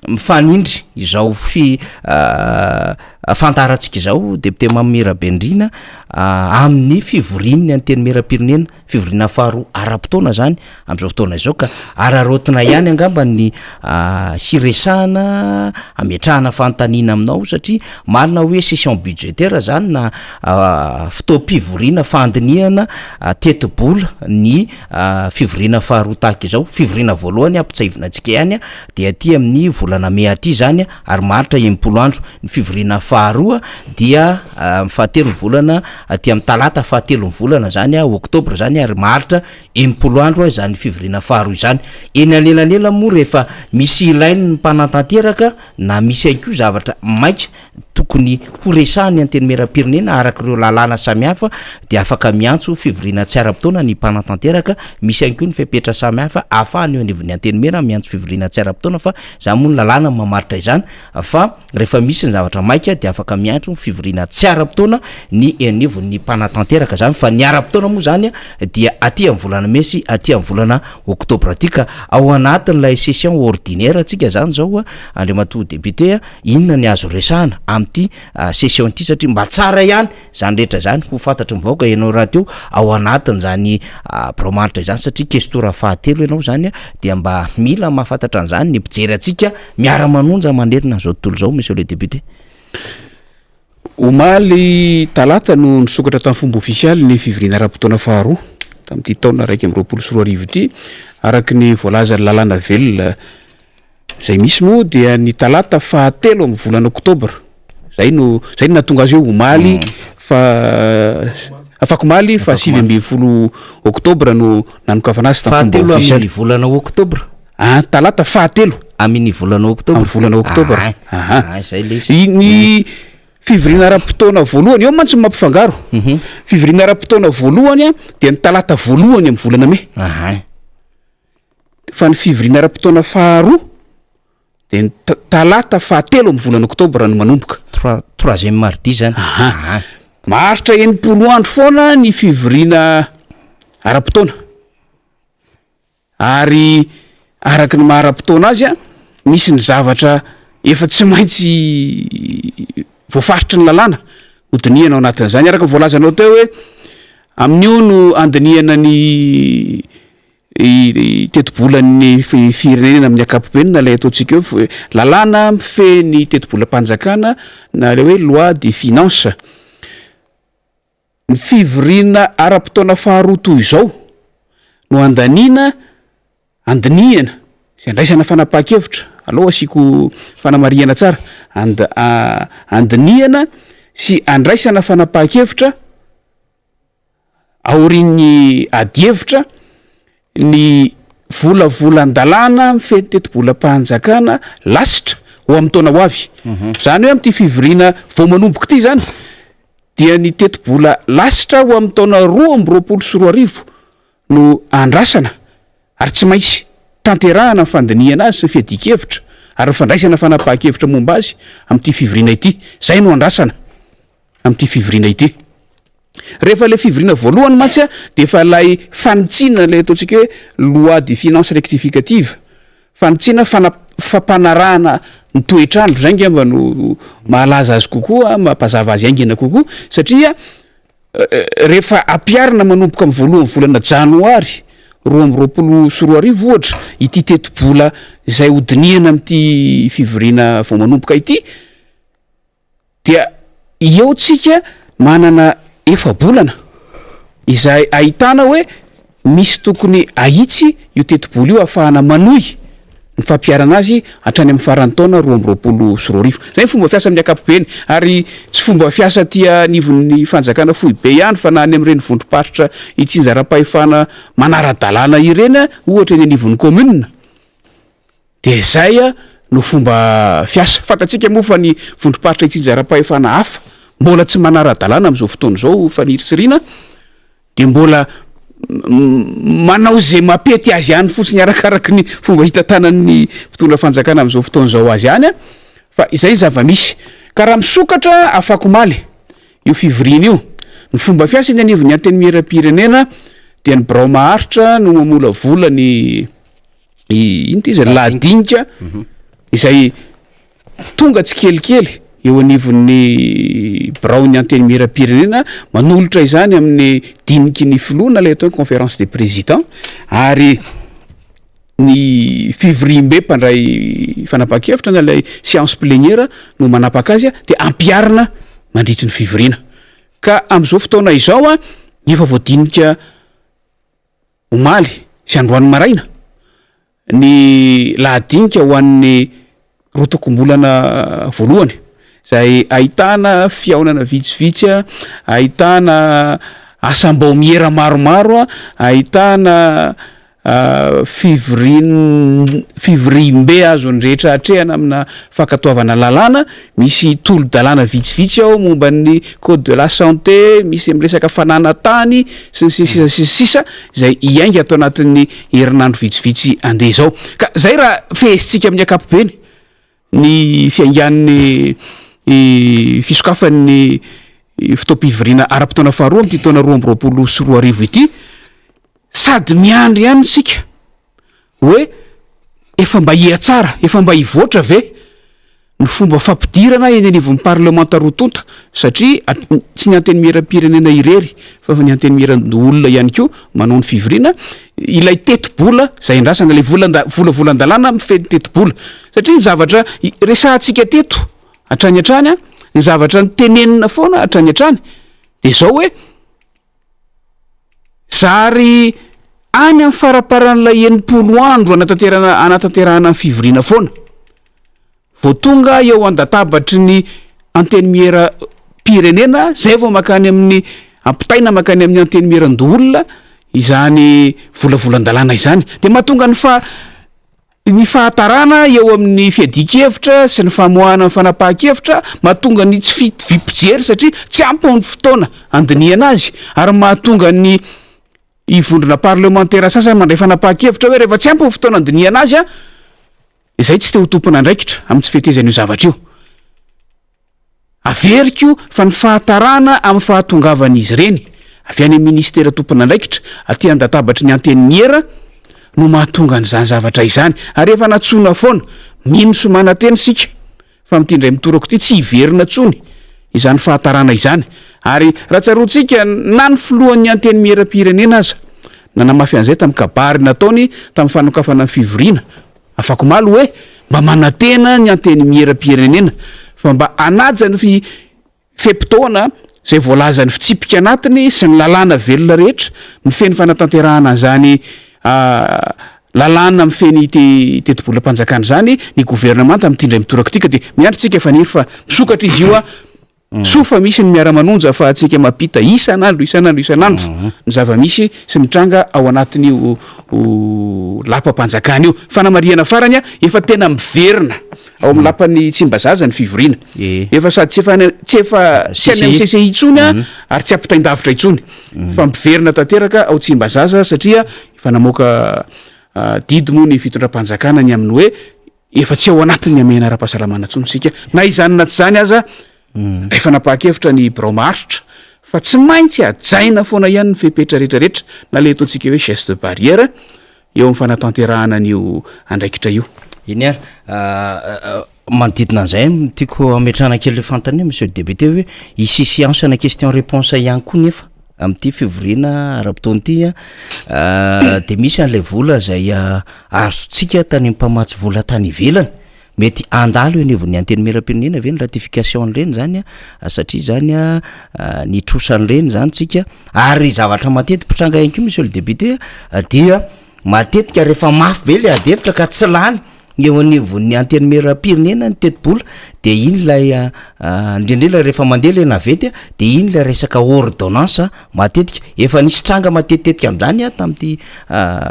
mifanindry izao fantarantsika izao député Miara Bendrina amin'ny fivorin'ny anteny Miram-pirenena fivoriana faharoa ara-potoana zany amin'izao fotoana izao ka ararotina ihany angamba ny hiresahana ametrahana fanontaniana aminao satria marina hoe session budgétaire zany na fotoam-pivoriana fandinihana tetibola ny fivoriana faharoa tahaka izao fivoriana voalohany ampitsaivina-tsika ihany dia aty amin'ny volana May aty zany ary maritra 10 andro ny fivoriana faharoa dia fahatelo volana aty amin'ny talata fahatelo volana zany Oktobra zany ary maritra 10 andro zany fivoriana faharoa zany eny anelanela moa rehefa misy ilainy ny mpanantanteraka na misy ihany koa zavatra maika tokony horesahany anteny Miram-pirenena araka ireo lalàna samihafa dia afaka miantso fivoriana tsy ara-potoana ny mpanantanteraka misy ihany koa ny fepetra samihafa ahafahany eo anivon'ny anteny Mira miantso fivoriana tsy ara-potoana fa za moa ny lalàna mamaritra izany fa rehefa misy ny zavatra maika dia afaka miantso fivoriana tsy ara-potoana ny anivon'ny mpanantanteraka zany fa ny ara-potoana moa zany dia aty amin'ny volana May sy aty amin'ny volana Oktobra aty ka ao anatin'ilay session ordinaire atsika zany zao Andry Matora député inona ny azo resahana amin'ity session ity satria mba tsara ihany zany rehetra zany ho fantatry mivaoka ianao raha teo ao anatin' zany bromanitra izany satria kestora fahatelo ianao zany dia mba mila mahafantatra an'izany ny mpijery atsika Miara Manonja manerina zao tontolo zao monsieur le député. Omaly talata no nisokatra tamin'ny fomba ofisialy ny fivoriana ara-potoana faharoa tamin'ity taona 2024 ity araky ny voalazan'ny lalàna velona zay misy moa dia ny talata fahatelo amin'ny volana Oktobra zay no nahatonga azy eo omaly afakomaly fa 7 Oktobra no nanokafana azy tamin'ny fomba ofisialy volana Oktobra talata fahatelo amin'ny volana Oktobra volana Oktobra zay le ny fivoriana ara-potoana voalohany eo mantsy mampifangaro fivoriana ara-potoana voalohany dia ny talata voalohany amin'ny volana May fa ny fivoriana ara-potoana faharoa dia ny talata fahatelo amin'ny volana Oktobra no manomboka troisième mardi zany maharitra 10 andro foana ny fivoriana ara-potoana ary araka ny mahara-potoana azy misy ny zavatra efa tsy maintsy voafaritra ny lalàna hodinihana ao anatin'izany araka voalazanao teo hoe amin'io no andinihana ny tetibolan'ny firenena amin'ny akapobeany na lay ataontsika eo lalàna mifeny tetibolam-panjakana na le hoe loi de finance ny fivoriana ara-potoana faharoa toy izao no andinihana sy andraisana fanapahan-kevitra aloha asiako fanamariana tsara andinihana sy andraisana fanapahan-kevitra aorin'ny adievitra ny volavolan-dalàna mifeny tetibolam-panjakana lasitra ho amin'ny taona ho avy zany hoe amin'ity fivoriana vao manomboka ity zany dia ny tetibola lasitra ho amin'ny taona 2024 no andrasana ary tsy maintsy tanterahana ny fandinihana azy sy fiadikevitra ary fandraisana fanapahan-kevitra momba azy amin'ity fivoriana ity zay no andrasana amin'ity fivoriana ity rehefa le fivoriana voalohany mantsy dia efa lay fanitsina lay ataontsika hoe loi de finance rectificative fanitsina fampanarahana ny toetrandro zay ngamba no mahalaza azy kokoa mampazava azy aingina kokoa satria rehefa ampiarina manomboka amin'ny voalohany volana janoary 2024 ohatra ity tetibola izay hodinihana amin'ity fivoriana vao manomboka ity dia eotsika manana efa-bolana izay ahitana hoe misy tokony ahitsy io tetiboly io ahafahana manohy ny fampiarana azy hatrany amin'ny farany taona 2020 sy 2020 zay ny fomba fiasa amin'ny akapobeny ary tsy fomba fiasa tia nivon'ny fanjakana fohy be ihany fa na any amin'ireny vondrom-paritra itsinjara-pahefana manara-dalàna ireny ohatra eny anivon'ny commune de zay no fomba fiasa fantatsika moa fa ny vondrom-paritra itsinjara-pahefana hafa mbola tsy manara-dalàna amin'izao fotoana zao fanirisirina de mbola manao zay mapety azy ihany fotsiny arakaraky ny fomba hitantanan'ny mpitondra fanjakana amin'izao fotoana zao azy ihany fa izay zava-misy ka raha misokatra afako maly io fivirina io ny fomba fiasa ny anivon'ny anteny miera-pirenena dia ny birao maharitra no mamola vola ny ino ty izy lahadinika izay tonga tsy kelikely eo anivon'ny birao ny anteny miera-pirenena manolotra izany amin'ny diniky ny filoana lay atao conférence des présidents ary ny fivriam-be mpandray fanapa-kevitra na lay séance plénière no manapaka azy de ampiarina mandritry ny fivoriana ka am'izao fotoana izao ny efa voadinika omaly sy androany maraina ny lahadinika ho an'ny rotokom-bolana voalohany zay ahitana fiaonana vitsivitsy ahitana asam-bao miera maromaro ahitana fivoriam-be azony rehetra atrehana amina fankatoavana lalàna misy tolo-dalàna vitsivitsy ao momba ny code de la santé misy am'resaka fanana tany sy sisa zay iainga atao anatin'ny herinandro vitsivitsy andeha zao ka zay raha fehezitsika amin'ny akapobeny ny fiaingan'ny fisokafan'ny fitaom-pivoriana ara-potoana faharoa am'ty taona 2020 sy 2020 ity sady miandry ihany sika hoe efa mba hia tsara efa mba hivoatra ve ny fomba fampidirana eny anivon'ny parlementarotonta satria tsy ny anteny miera-pirenena irery fa ny anteny miera-olona ihany koa manao ny fivoriana ilay tetibola zay indrasana lay volavolan-dalàna mifeny tetibola satria ny zavatra resahantsika teto hatrany hatrany ny zavatra ny tenenina foana hatrany hatrany de zao hoe zary any amin'ny faraparan'ilay 80 andro anatanterahana ny fivoriana foana vo tonga eo andatabatry ny anteny miera-pirenena zay vao makany amin'ny ampitaina makany amin'ny anteny miera-ndoolona izany volavolan-dalàna izany de mahatonga ny fahatarana eo amin'ny fiadikevitra sy ny famoahana ny fanapahan-kevitra mahatonga ny tsy vimpijery satria tsy ampy ny fotoana andiniana azy ary mahatonga ny ivondrona parlementaire sasany mandray fanapahan-kevitra hoe rehefa tsy ampy ny fotoana andiniana azy izay tsy te ho tompona andraikitra amin'ny tsy fetezan'io zavatra io averiko fa ny fahatarana amin'ny fahatongavan'izy ireny avy any ministera tompona andraikitra aty andatabatry ny anteny miera no mahatonga n'izany zavatra izany ary efa natsona foana mino somana teny sika fa mitindray mitorako ty tsy hiverina tsony izany fahatarana izany ary raha tsaroantsika na ny filohan'ny anteny miera-pirenena aza nanamafy an'izay tamin'ny kabary nataony tamin'ny fanokafana ny fivoriana afako maly hoe mba manantena ny anteny miera-pirenena fa mba anaja ny fepitoana zay voalaza ny fitsipika anatiny sy ny lalàna velona rehetra mifeny fanatanterahana zany lalàna mifeny tetibolam-panjakana zany ny gouvernemanta mitindray mitorako tika de miandritsika efa niry fa misokatra izy io sofa misy ny Miara Manonja fa atsika mapita isanandro ny zava-misy sy mitranga ao anatiny lapa-panjakana io fanamariana farany efa tena miverina ao amin'ny lapany Tsimbazaza ny fivoriana efa sady tsy efa any amin'ny CCI itsony ary tsy ampitaindavitra itsony fa miverina tanteraka ao Tsimbazaza satria efa namoaka didy moa ny fitondram-panjakana ny amin'ny hoe efa tsy ao anatiny amena ara-pahasalamana tsony sika na izany na tsy zany aza rehefa napaha-kevitra ny birao maharitra fa tsy maintsy ajaina foana ihany ny fepetra rehetrarehetra na le ataontsika hoe geste de barrière eo amin'ny fanatanterahana an'io andraikitra io iny ary manodidina an'izay tiako ametrahana kely le fantany monsieur député hoe isy séance na question réponse ihany koa nefa amin'ity fivoriana ara-potoana ity de misy an'lay vola zay azontsika tany mpamatsy vola tany ivelany mety andalo enevon'ny anteny miram-pirenena ve ny ratification reny zany satria zany ny trosan'ireny zany tsika ary zavatra matetiky pitranga ihany ko misy olo député dia matetika rehefa mafy be le adevitra ka tsy lany eo anivon'ny anteny miram-pirenena ny tetibola de iny lay indrindrindra rehefa mandeha le navety de iny lay resaka ordonnance matetika efa nisy tranga matetitetika am'zany tamin'ity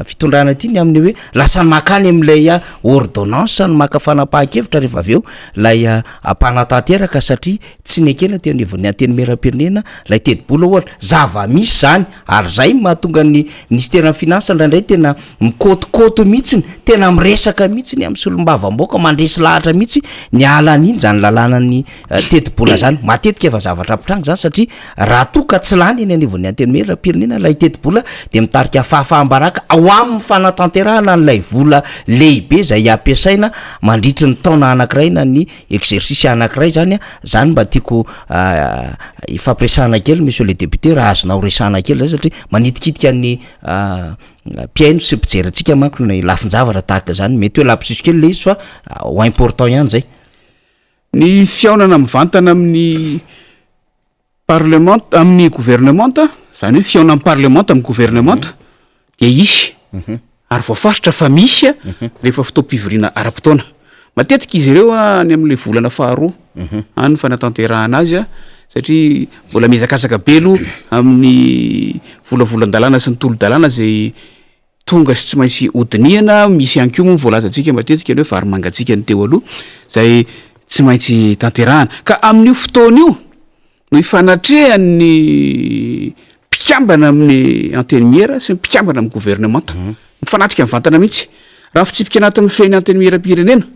fitondrana ty ny amin'ny hoe lasa makany am'lay ordonnance ny maka fanapahan-kevitra rehefa aveo lay ampanatanteraka satria tsy nekena teo anivon'ny anteny miram-pirenena lay tetibola ohatra zava-misy zany ary zay mahatonga ny ministère finance ndraindray tena mikotokoto mihitsiny tena miresaka mihitsiny amin'ny solombavam-boaka mandresy lahatra mihitsy ny alan'iny zany lalànany tetibola zany matetika efa zavatra pitranga zany satria raha toka tsy lany eny anivon'ny anteny miram-pirenena lay tetibola de mitarika fahafahambaraka ao amin'ny fanatanterahana n'lay vola lehibe zay ampiasaina mandritry ny taona anankiray na ny exercice anankiray zany mba tiako ifampiresana kely monsieur le député raha azonao resana kely zay satria manitikitika ny piaino sy mpijery antsika manko ny lafin-javatra tahaka zany mety hoe lapsus kely le izy fa ho important ihany zay ny fiaonana mivantana amin'ny parlement amin'ny gouvernementa zany hoe fiaona amin'ny parlement amin'ny gouvernementa de isy ary voafaritra fa misy rehefa fotoam-pivoriana ara-potoana matetika izy ireo any amin'le volana faharoa any fanatanterahana azy satria mbola miezakasaka belo amin'ny volavolan-dalàna sy ny tolo-dalàna zay tonga sy tsy maintsy odiniana misy ihany koa moa voalazantsika matetika ny hoe vary mangatsika ny teo aloha zay tsy maintsy tanterahana ka amin'io fotoana io no ifanatrehan'ny mpikambana amin'ny anteny miera sy mpikambana amin'ny gouvernementa mifanatrika mivantana mihitsy raha fitsipika anatin'ny feny anteny miera-pirenena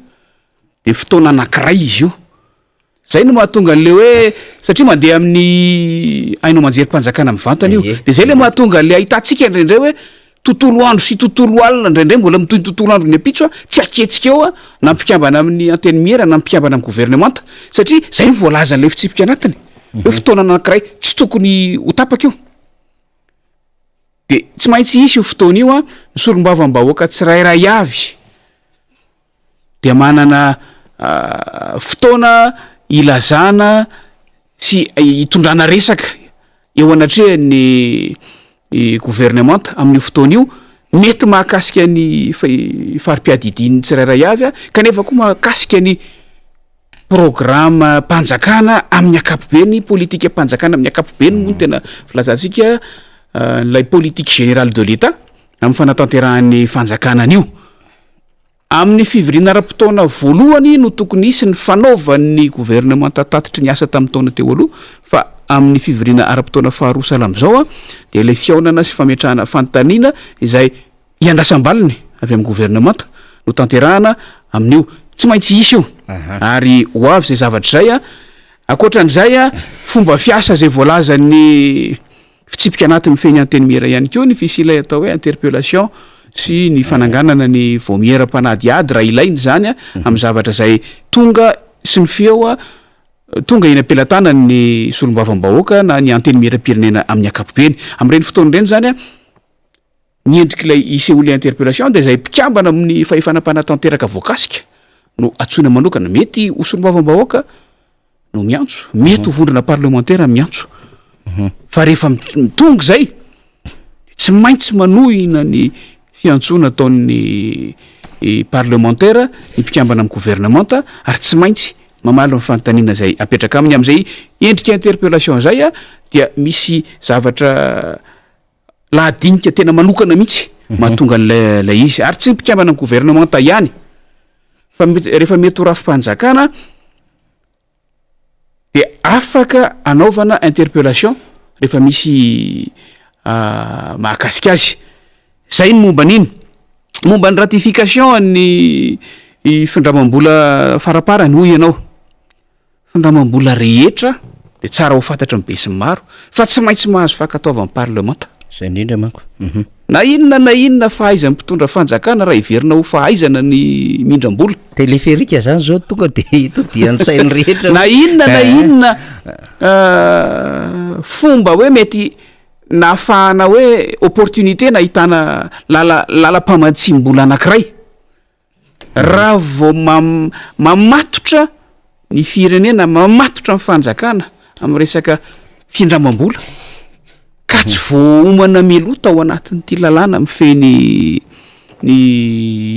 de fotoana anankiray izy io zay no mahatonga an'le hoe satria mandeha amin'ny ainao manjery-panjakana mivantana io de zay le mahatonga an'le ahitantsika indraindray hoe tontolo andro sy tontolo alina indraindray mbola mitoy tontolo andro ny apitso tsy aketsika eo na mpikambana amin'ny anteny miera na mpikambana amin'ny gouvernementa satria zay ny voalaza an'le fitsipika anatiny hoe fotoana anankiray tsy tokony ho tapaka io de tsy maintsy isy io fotoana io ny solombavam-bahoaka tsirairay avy de manana fotoana ilazana sy hitondrana resaka eo anatrehan'ny gouvernementa amin'io fotoana io mety mahakasika ny fari-piadidiny tsirairay avy kanefa koa mahakasika ny programme mpanjakana amin'ny akapobeny politika mpanjakana amin'ny akapobeny moa tena filazantsika lay politique générale de l'état amin'ny fanatanterahany fanjakana an'io amin'ny fivoriana ara-potoana voalohany no tokony isy ny fanaovan'ny gouvernementa tatitry ny asa tamin'ny taona teo aloha fa amin'ny fivoriana ara-potoana faharoa salam'izao de le fiaonana sy fametrahana fanontaniana izay iandrasam-baliny avy amin'ny gouvernementa no tanterahana amin'io tsy maintsy isy io ary ho avy zay zavatra zay akoatran'izay fomba fiasa zay voalazan'ny fitsipika anatin'ny feny anteny miera ihany keo ny fisilay atao hoe interpellation sy ny fananganana ny voamiera-panadiady raha ilainy zany amin'ny zavatra zay tonga sy ny feo tonga eny ampelatana ny solombavam-bahoaka na ny anteny miera-pirenena amin'ny akapobeny amin'ireny fotoana ireny zany miendriky ilay iseholy interpellation de zay mpikambana amin'ny fahefanam-panatanteraka voakasika no atsoina manokana mety ho solombavam-bahoaka no miantso mety ho vondrona parlementaire miantso fa rehefa mitonga zay tsy maintsy manohina ny fiantsoana ataon'ny parlementaire ny mpikambana amin'ny gouvernementa ary tsy maintsy mamaly ny fanontaniana zay apetraka aminy am'izay endrika interpellation zay dia misy zavatra lahadinika tena manokana mihitsy mahatonga an'lay izy ary tsy mpikambana amin'ny gouvernementa ihany fa rehefa mety ho rafim-panjakana de afaka anaovana interpellation rehefa misy mahakasika azy zay ny momba an'iny momba ny ratification ny findramam-bola faraparany hoy ianao findramam-bola rehetra de tsara ho fantatra ny be sy maro fa tsy maintsy mahazo fankataovan'ny parlementa zay indrindra manko na inona fahaizany mpitondra fanjakana raha iverina ho fahaizana ny mindram-bola teleferika zany zao tonga de itodian'ny sainy rehetra na inona fomba hoe mety nahafahana hoe opportunité nahitana lala-pamatsim-bola anankiray raha vao mamatotra ny firenena mamatotra ny fanjakana amin'ny resaka findramam-bola ka tsy vo omana melota ao anatin'ity lalàna mifeny ny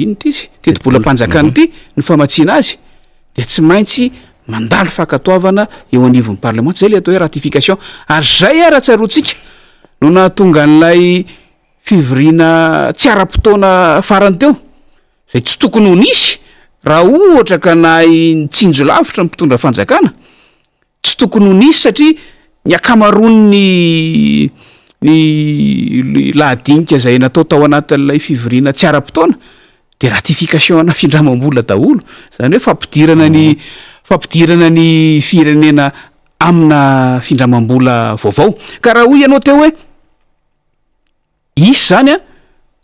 ino ty izy teti-bola mpanjakana ity ny famatsiana azy de tsy maintsy mandalo fankatoavana eo anivon'ny parlement zay le atao hoe ratification ary zay raha tsaroantsika no nahatonga an'ilay fivoriana tsy ara-potoana farany teo zay tsy tokony ho nisy raha ohatra ka nahy nitsinjo lavitra mpitondra fanjakana tsy tokony ho nisy satria ny akamaroany ny lahadinika zay natao tao anatin'ilay fivoriana tsy ara-potoana de ratification na findramam-bola daholo zany hoe fampidirana ny firenena amina findramam-bola vaovao ka raha hoy ianao teo hoe isy zany a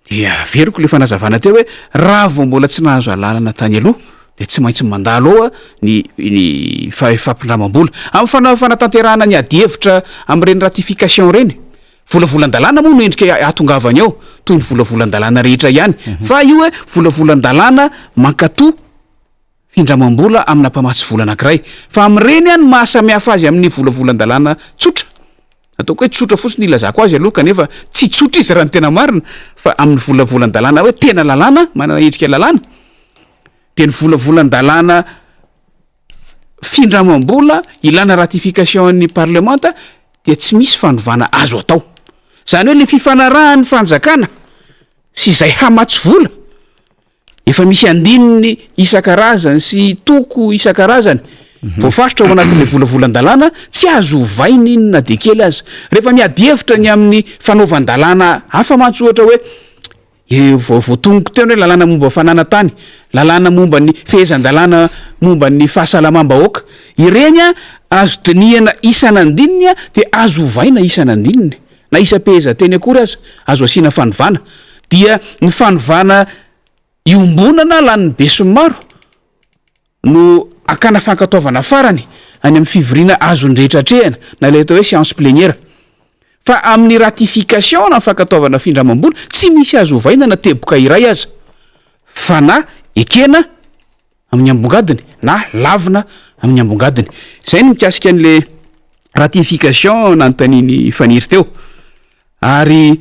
de averiko le fanazavana teo hoe raha vao mbola tsy nahazo alalana tany aloha de tsy maintsy mandalo ao a ny fampindramam-bola amin'ny fanatanterahana ny adihevitra amin'ireny ratification reny volavolan-dalàna moa no endrika atongavany ao toy ny volavolan-dalàna rehetra ihany fa io hoe volavolan-dalàna mankatoa findramam-bola amina mpamatsy vola anankiray fa amin'ireny any mahasamihafa azy amin'ny volavolan-dalàna tsotra ataoko hoe tsotra fotsiny ilazako azy aloha kanefa tsy tsotra izy raha ny tena marina fa amin'ny volavolan-dalàna hoe tena lalàna manana endrika lalàna de ny volavolan-dalàna findramam-bola ilana ratification ny parlementa de tsy misy fanovana azo atao zany hoe le fifanarahan'ny fanjakana sy izay hamatsy vola efa misy andininy isan-karazany sy toko isan-karazany voafaritra ao anatin'le volavolan-dalàna tsy azo ovainy inona de kely azy rehefa miadihevitra ny amin'ny fanaovan-dalàna hafa mantsy ohatra hoe voatongoka tena hoe lalàna momba fananatany lalàna momba ny fehezan-dalàna momba ny fahasalamam-bahoaka ireny a azo dinihana isanandininy a de azo ovaina isanandininy na isam-pehezanteny akory azy azo asiana fanovana dia ny fanovana iombonana lan'ny be sy maro no akana fankataovana farany any amin'ny fivoriana azon-drehetratrehana na le atao hoe séance plénière fa amin'ny ratification na fankataovana findramam-bola tsy misy azo ovaina na teboka iray aza fa na ekena amin'ny ambongadiny na lavina amin'ny ambongadiny zay no mikasika an'le ratification nanotaniny faniry teo ary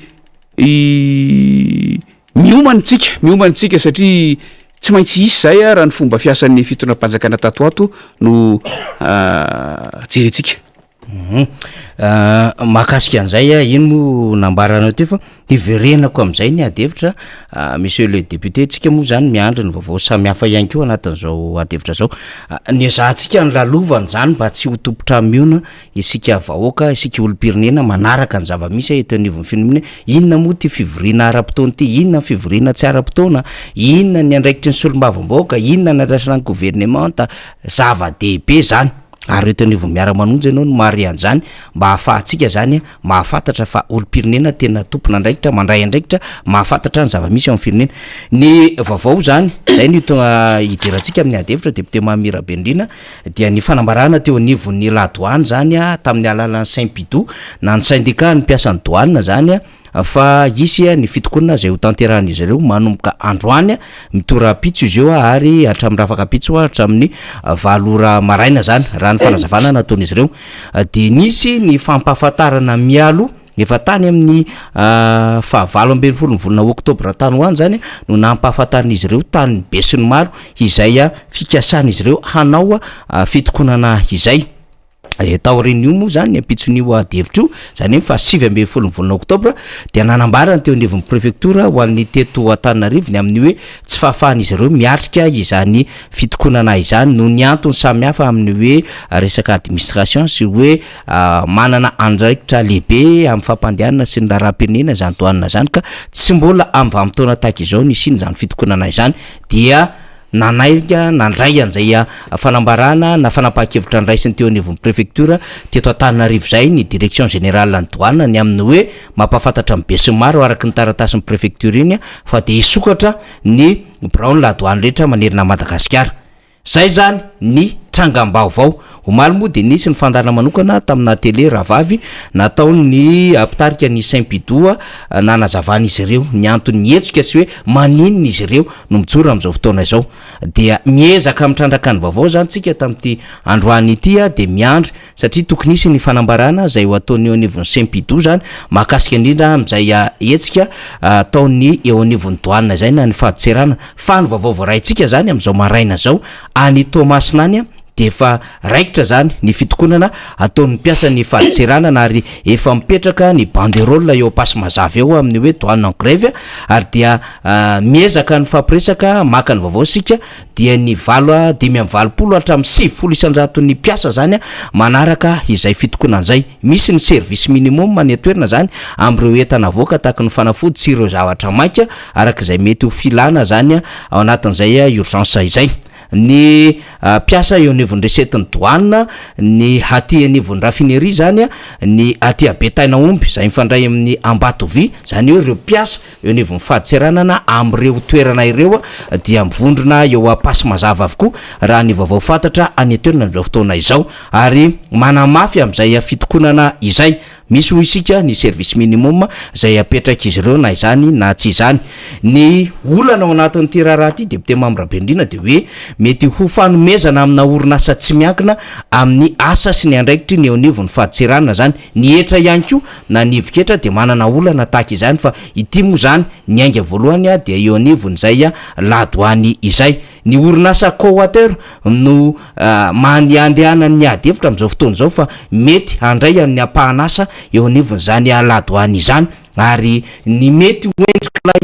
miomanytsika satria tsy maintsy isy zay a raha ny fomba fiasan'ny fitondram-panjakana tato ato no jerentsika mahakasika an'izay a ino mo nambaranao teo fa iverenako amin'izay ny adevitra monsieur le député tsika moa zany miandry ny vaovao samihafa ihany keo anatin'izao adevitra zao ny azahantsika ny lalovany zany mba tsy ho tompotra miona isika vahoaka isika olo-pirenena manaraka ny zava-misy eto anivon'ny finomena inona moa ty fivoriana ara-potoana ty inona fivoriana tsy ara-potoana inona ny andraikitry ny solombavambaoaka inona ny anjasana ny gouvernementa zava-dehibe zany ary eto anivon'ny Miara Manonja ianao no mahare an'izany mba hahafahantsika zany mahafantatra fa olo-pirenena tena tompona andraikitra mandray andraikitra mahafantatra ny zava-misy amin'ny firenena ny vaovao zany zay ny tonga hidirantsika amin'ny adevitra député Mamira Bendrina dia ny fanambarana teo anivon'ny ladoany zany tamin'ny alalan'ny Saint-Pidou na ny syndicat ny mpiasan'ny douane zany fa isy ny fitokonana zay ho tanterahan'izy ireo manomboka androany mitora-pitso izy eo ary hatramin'ny rafaka pitso hatramin'ny 7 ora maraina zany raha ny fanazavana nataon'izy ireo de nisy ny fampahafantarana mialo efa tany amin'ny 29 volana oktobra tany hoany zany no nampahafantaran'izy ireo tany be sy ny maro izay fikasan'izy ireo hanao fitokonana izay tao renio moa zany apitson'io adevitro zany hoe fa 9 volana oktobra dia nanambarana teo anivon'ny préfecture ho an'ny teto Antananarivo ny amin'ny hoe tsy fahafahan'izy ireo miatrika izany fitokonana izany no ny antony samihafa amin'ny hoe resaka administration sy hoe manana andraikitra lehibe amin'ny fampandehanana sy ny raharam-pirenena zany doanina zany ka tsy mbola amin'ny vanim-potoana tahaka izao nisy iny zany fitokonana izany dia nanaiga nandray an'izay fanambarana na fanapahan-kevitra andraisiny teo anivon'ny préfecture teto Antananarivo zay ny direction générale ny douane ny amin'ny hoe mampahafantatra ny be sy maro araky ny taratasin'ny préfecture iny fa de isokatra ny Brown la douane rehetra manerina Madagasikara zay zany ny trangam-baovao omaly moa de nisy ny fandana manokana tamina tele rahavavy natao ny ampitarika ny Saint-Pidoa nanazavana izy ireo ny antony etsika sy hoe maninona izy ireo no mijoro am'izao fotoana izao dia miezaka mitrandraka ny vaovao zany tsika tam'ty androany ity de miandry satria tokony isy ny fanambarana zay ho ataony eo anivon'ny Saint-Pidoa zany mahakasika indrindra am'izay etsika ataony eo anivon'ny doanina zay na ny faditserana fa ny vaovao voaraintsika zany am'izao maraina zao any Tomasinany de efa raikitra zany ny fitokonana ataon'ny mpiasa ny faditseranana ary efa mipetraka ny banderole eo pasy mazava eo amin'ny hoe doanina en grève ary dia miezaka ny fampiresaka maka ny vaovao sika dia ny 520 hatramin'ny 700 ny mpiasa zany manaraka izay fitokonana zay misy ny service minimum manetoerina zany am'ireo entana avoaka tahaka ny fanafody sy ireo zavatra maika arak'izay mety ho filana zany ao anatin'izay urgence izay ny mpiasa eo anivon'ny resetiny douane ny aty anivon'ny raffinerie zany ny aty abetaina omby zay mifandray amin'ny Ambatovy zany hoe ireo mpiasa eo anivon'ny faditseranana am'ireo toerana ireo dia mivondrona eo pasy mazava avokoa raha ny vaovao fantatra anyetoerina am'izao fotoana izao ary manamafy am'izay fitokonana izay misy ho isika ny service minimum zay apetraka izy ireo na izany na tsy izany ny olana ao anatin'ny tiraraha ty député Mambrabendrina de hoe mety ho fanomezana amina orinasa tsy miankina amin'ny asa sy ny andraikitry ny eo anivon'ny faditserana zany ny etra ihany koa na ny iviketra de manana olana tahaka izany fa ity moa zany ny ainga voalohany dia eo anivon'izay ladoany izay ny orinasa coateur no mandehandehanany ny ady hevitra am'izao fotoana zao fa mety handray amin'ny ampahanasa eo anivon'izany ladoany izany ary ny mety hoendrikilay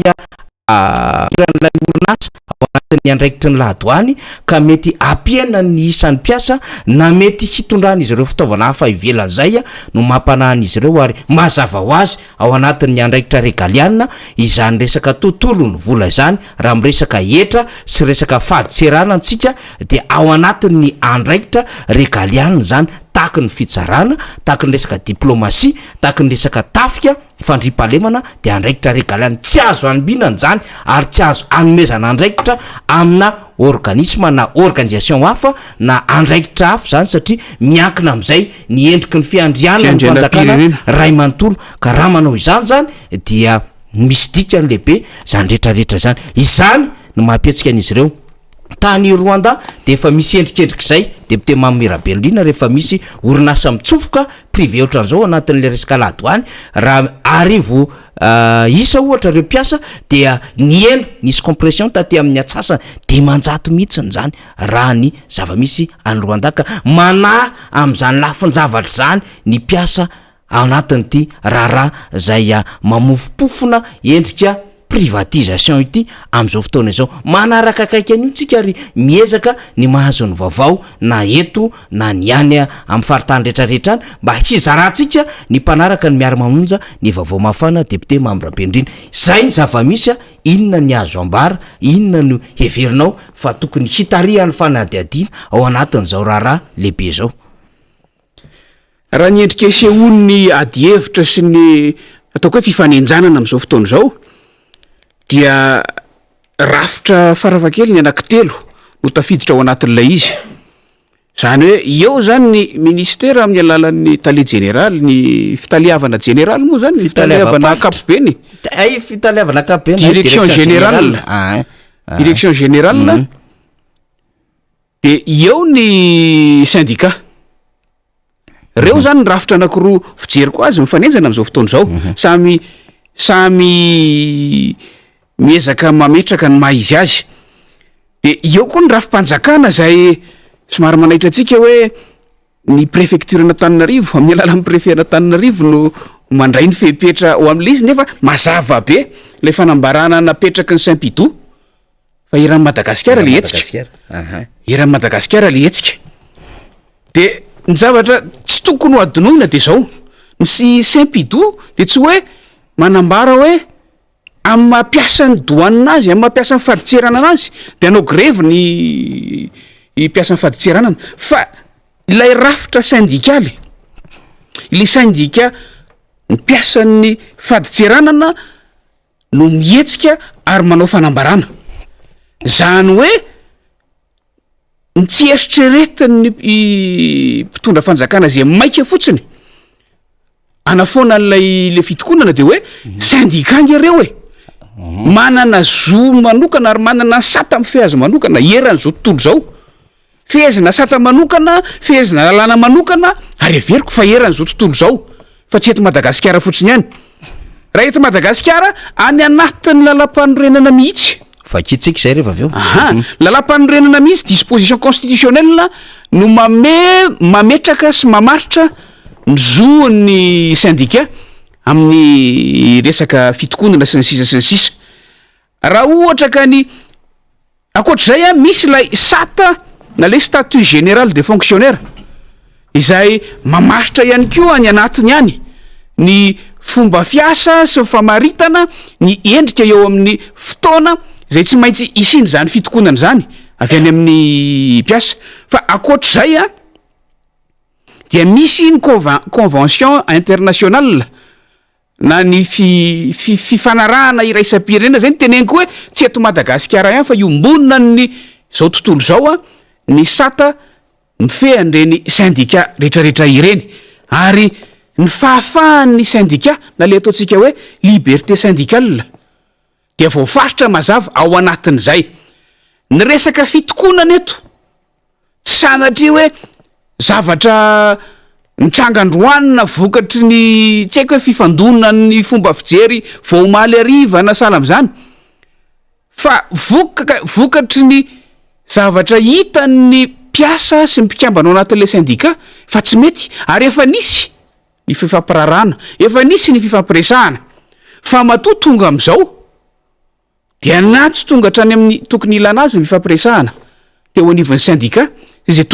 iran'ilay orinasa ao anatin'ny andraikitry ny ladoany ka mety ampiena ny isan'ny mpiasa na mety hitondrany izy ireo fitaovana hafa ivelan'izay no mampanahany izy ireo ary mazava ho azy ao anatin'ny andraikitra regaliana izany resaka tontolo ny vola izany raha miresaka etra sy resaka faditserana antsika de ao anatin'ny andraikitra regaliana zany tahaka ny fitsarana tahaka ny resaka diplomasia tahaka ny resaka tafika fandripalemana de andraikitra regaliana tsy azo anibinana zany ary tsy azo anomezana andraikitra amina organisme na organisation hafa na andraikitra hafa zany satria miankina am'izay ny endriky ny fiandriana ny fanjakana ray manontolo ka raha manao izany zany dia misy dikany lehibe zany rehetrarehetra zany izany no mampetsika an'izy ireo tany Rwanda de efa misy endrikendrik'izay député Miara Manonja rehefa misy orinasa mitsofoka privé ohatran'izao anatin'le resaka ladoany raha arivo isa ohatra reo mpiasa dia ny ena nisy compression taty amin'ny atsasany de manjato mihitsiny zany raha ny zava-misy any Rwanda ka mana am'izany lafin-javatra zany ny mpiasa ao anatin'ity raharaha zay mamofopofona endrika privatisation ity am'izao fotoana izao manaraka akaiky an'io tsika ary miezaka ny mahazo ny vaovao na eto na ny any amin'ny faritany rehetrarehetra any mba hizarantsika ny mpanaraka ny Miara Manonja ny vaovao mafana député Mambrabendrina zay ny zava-misy inona ny azo ambara inona no heverinao fa tokony hitarihan'ny fanadiadiana ao anatin'izao raharaha lehibe zao raha ny endrika sehoany ady hevitra sy ny ataoko hoe fifanenjanana am'izao fotoana izao dia rafitra faravakely ny anankitelo no tafiditra ao anatin'ilay izy zany hoe eo zany ny ministera amin'ny alalan'ny tale général ny fitaliavana général moa zany ny fitaliavana ankapobeny fitaliavana ankapobeny direction générale direction générale de eo ny syndicat reo zany ny rafitra anankiroa fijeriko azy mifanenjana am'izao fotoana izao samy miezaka mametraka ny maha-izy azy de eo koa ny rafim-panjakana zay somary manaitra antsika hoe ny préfecture n'Antananarivo amin'ny alalan'ny préfet n'Antananarivo no mandray ny fepetra ao amin'ilay izy nefa mazava be le fanambarana napetraky ny Saint-Pidoa fa iran'ny Madagasikara le etsika iran'ny Madagasikara le etsika de ny zavatra tsy tokony ho adinoina de zao ny sy Saint-Pidoa de tsy hoe manambara hoe amin'ny mampiasa ny douane azy amin'ny mampiasa ny faditserana anazy de anao grève ny mpiasa ny faditseranana fa ilay rafitra syndikaly ilay syndicat mpiasa ny faditseranana no mihetsika ary manao fanambarana zany hoe ny tsy eritreretiny mpitondra fanjakana zay maika fotsiny anafoana n'lay le fitokonana de hoe syndicat reo manana zo manokana ary manana sata amin'ny fehazo manokana eran'zao tontolo zao fehezina sata manokana fehezina lalàna manokana ary averiko fa eran'zao tontolo zao fa tsy eto Madagasikara fotsiny ihany raha eto Madagasikara any anatin'ny lalam-panorenana mihitsy fa kitsika zay rehefa avy eo lalam-panorenana mihitsy disposition constitutionnelle no mametraka sy mamaritra ny zoon'ny syndicat amin'ny resaka fitokonana sy ny sisa raha ohatra ka ny akoatr'izay misy lay sata na le statut général des fonctionnaires izay mamaritra ihany koa any anatiny any ny fomba fiasa sy famaritana ny endrika eo amin'ny fotoana zay tsy maintsy isiny zany fitokonana zany avy any amin'ny mpiasa fa akoatr'izay dia misy ny convention internationale na ny fifanarahana iraisam-pirenena zay ny teneniko hoe tsy eto Madagasikara ihany fa iombonina ny zao tontolo zao ny sata mifehan'ireny syndicat rehetrarehetra ireny ary ny fahafahan'ny syndicat na le ataontsika hoe liberté syndicale dia voafaritra mazava ao anatin'izay ny resaka fitokonana eto tsy sanatria hoe zavatra nitrangandroanina vokatry ny tsy haiko hoe fifandonana ny fomba fijery voamaly ariva na sala am'izany fa vokatry ny zavatra hitan'ny mpiasa sy mpikambana ao anatin'le syndicat fa tsy mety ary efa nisy ny fifampirarana efa nisy ny fifampiresahana fa matoa tonga am'izao dia natsy tonga hatrany amin'ny tokony ilana azy ny fifampiresahana teo anivon'ny syndicat zay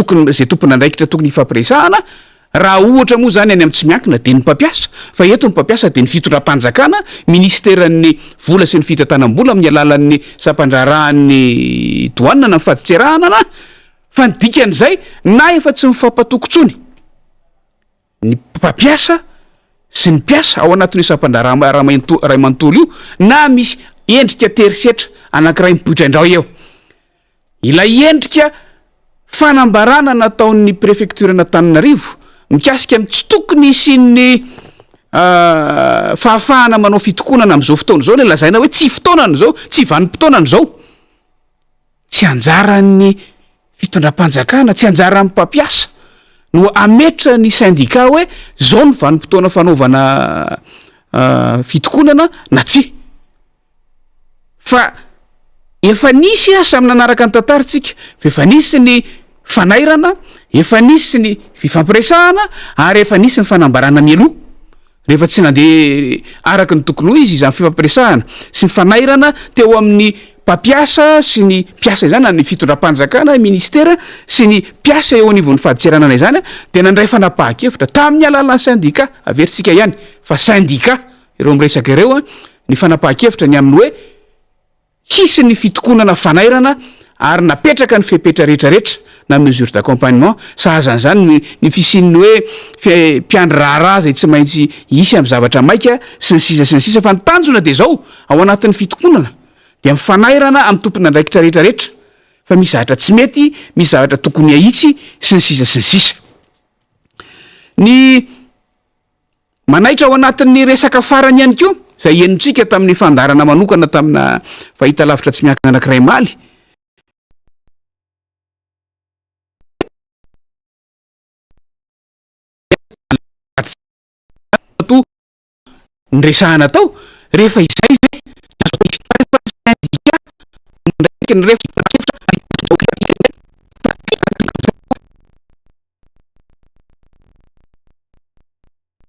tompona andraikitra tokony hifampiresahana raha ohatra moa zany any amin'ny tsy miankina de ny mpampiasa fa eto ny mpampiasa de ny fitondram-panjakana ministeran'ny vola sy ny fitantanam-bola amin'ny alalan'ny sampandrarahan'ny douane na mifaditserahana na fa ny dikan'izay na efa tsy mifampatokontsony ny mpampiasa sy ny mpiasa ao anatin'io sampandraraha manontolo io na misy endrika terisetra anankiray mipoitra indrao eo ilay endrika fanambarana nataon'ny préfecture n'Antananarivo mikasika amin'ny tsy tokony isin'ny fahafahana manao fitokonana am'izao fotoana zao le lazaina hoe tsy fotoanany zao tsy vanim-potoanany zao tsy anjaran'ny fitondram-panjakana tsy anjaran'ny mpampiasa no ametra ny syndicat hoe zao ny vanim-potoana fanaovana fitokonana na tsy fa efa nisy samy nanaraka ny tantarintsika fa efa nisy ny fanairana efa nisy ny fifampiresahana ary efa nisy ny fanambarana mialoha rehefa tsy nandeha araka ny tokony ho izy izany fifampiresahana sy ny fanairana teo amin'ny mpampiasa sy ny mpiasa izany na ny fitondram-panjakana ministera sy ny mpiasa eo anivon'ny fahaditsiranana izany de nandray fanapahan-kevitra tamin'ny alalan'ny syndicat averintsika ihany fa syndicat ireo miresaka ireo ny fanapahan-kevitra ny amin'ny hoe hisy ny fitokonana fanairana ary napetraka ny fepetra rehetrarehetra na mesure d'accompagnement sahazan'izany ny fisin'ny hoe mpiandry raharaha zay tsy maintsy hisy amin'ny zavatra maika sy ny sisa fa ny tanjona de zao ao anatin'ny fitokonana dia mifanairana amin'ny tompony andraikitra rehetrarehetra fa misy zavatra tsy mety misy zavatra tokony ahitsy sy ny sisa ny manaitra ao anatin'ny resaka farany ihany koa zay enitsika tamin'ny fandarana manokana tamina fahita lavitra tsy miankina anankiray maly nyresahana tao rehefa izay ny refa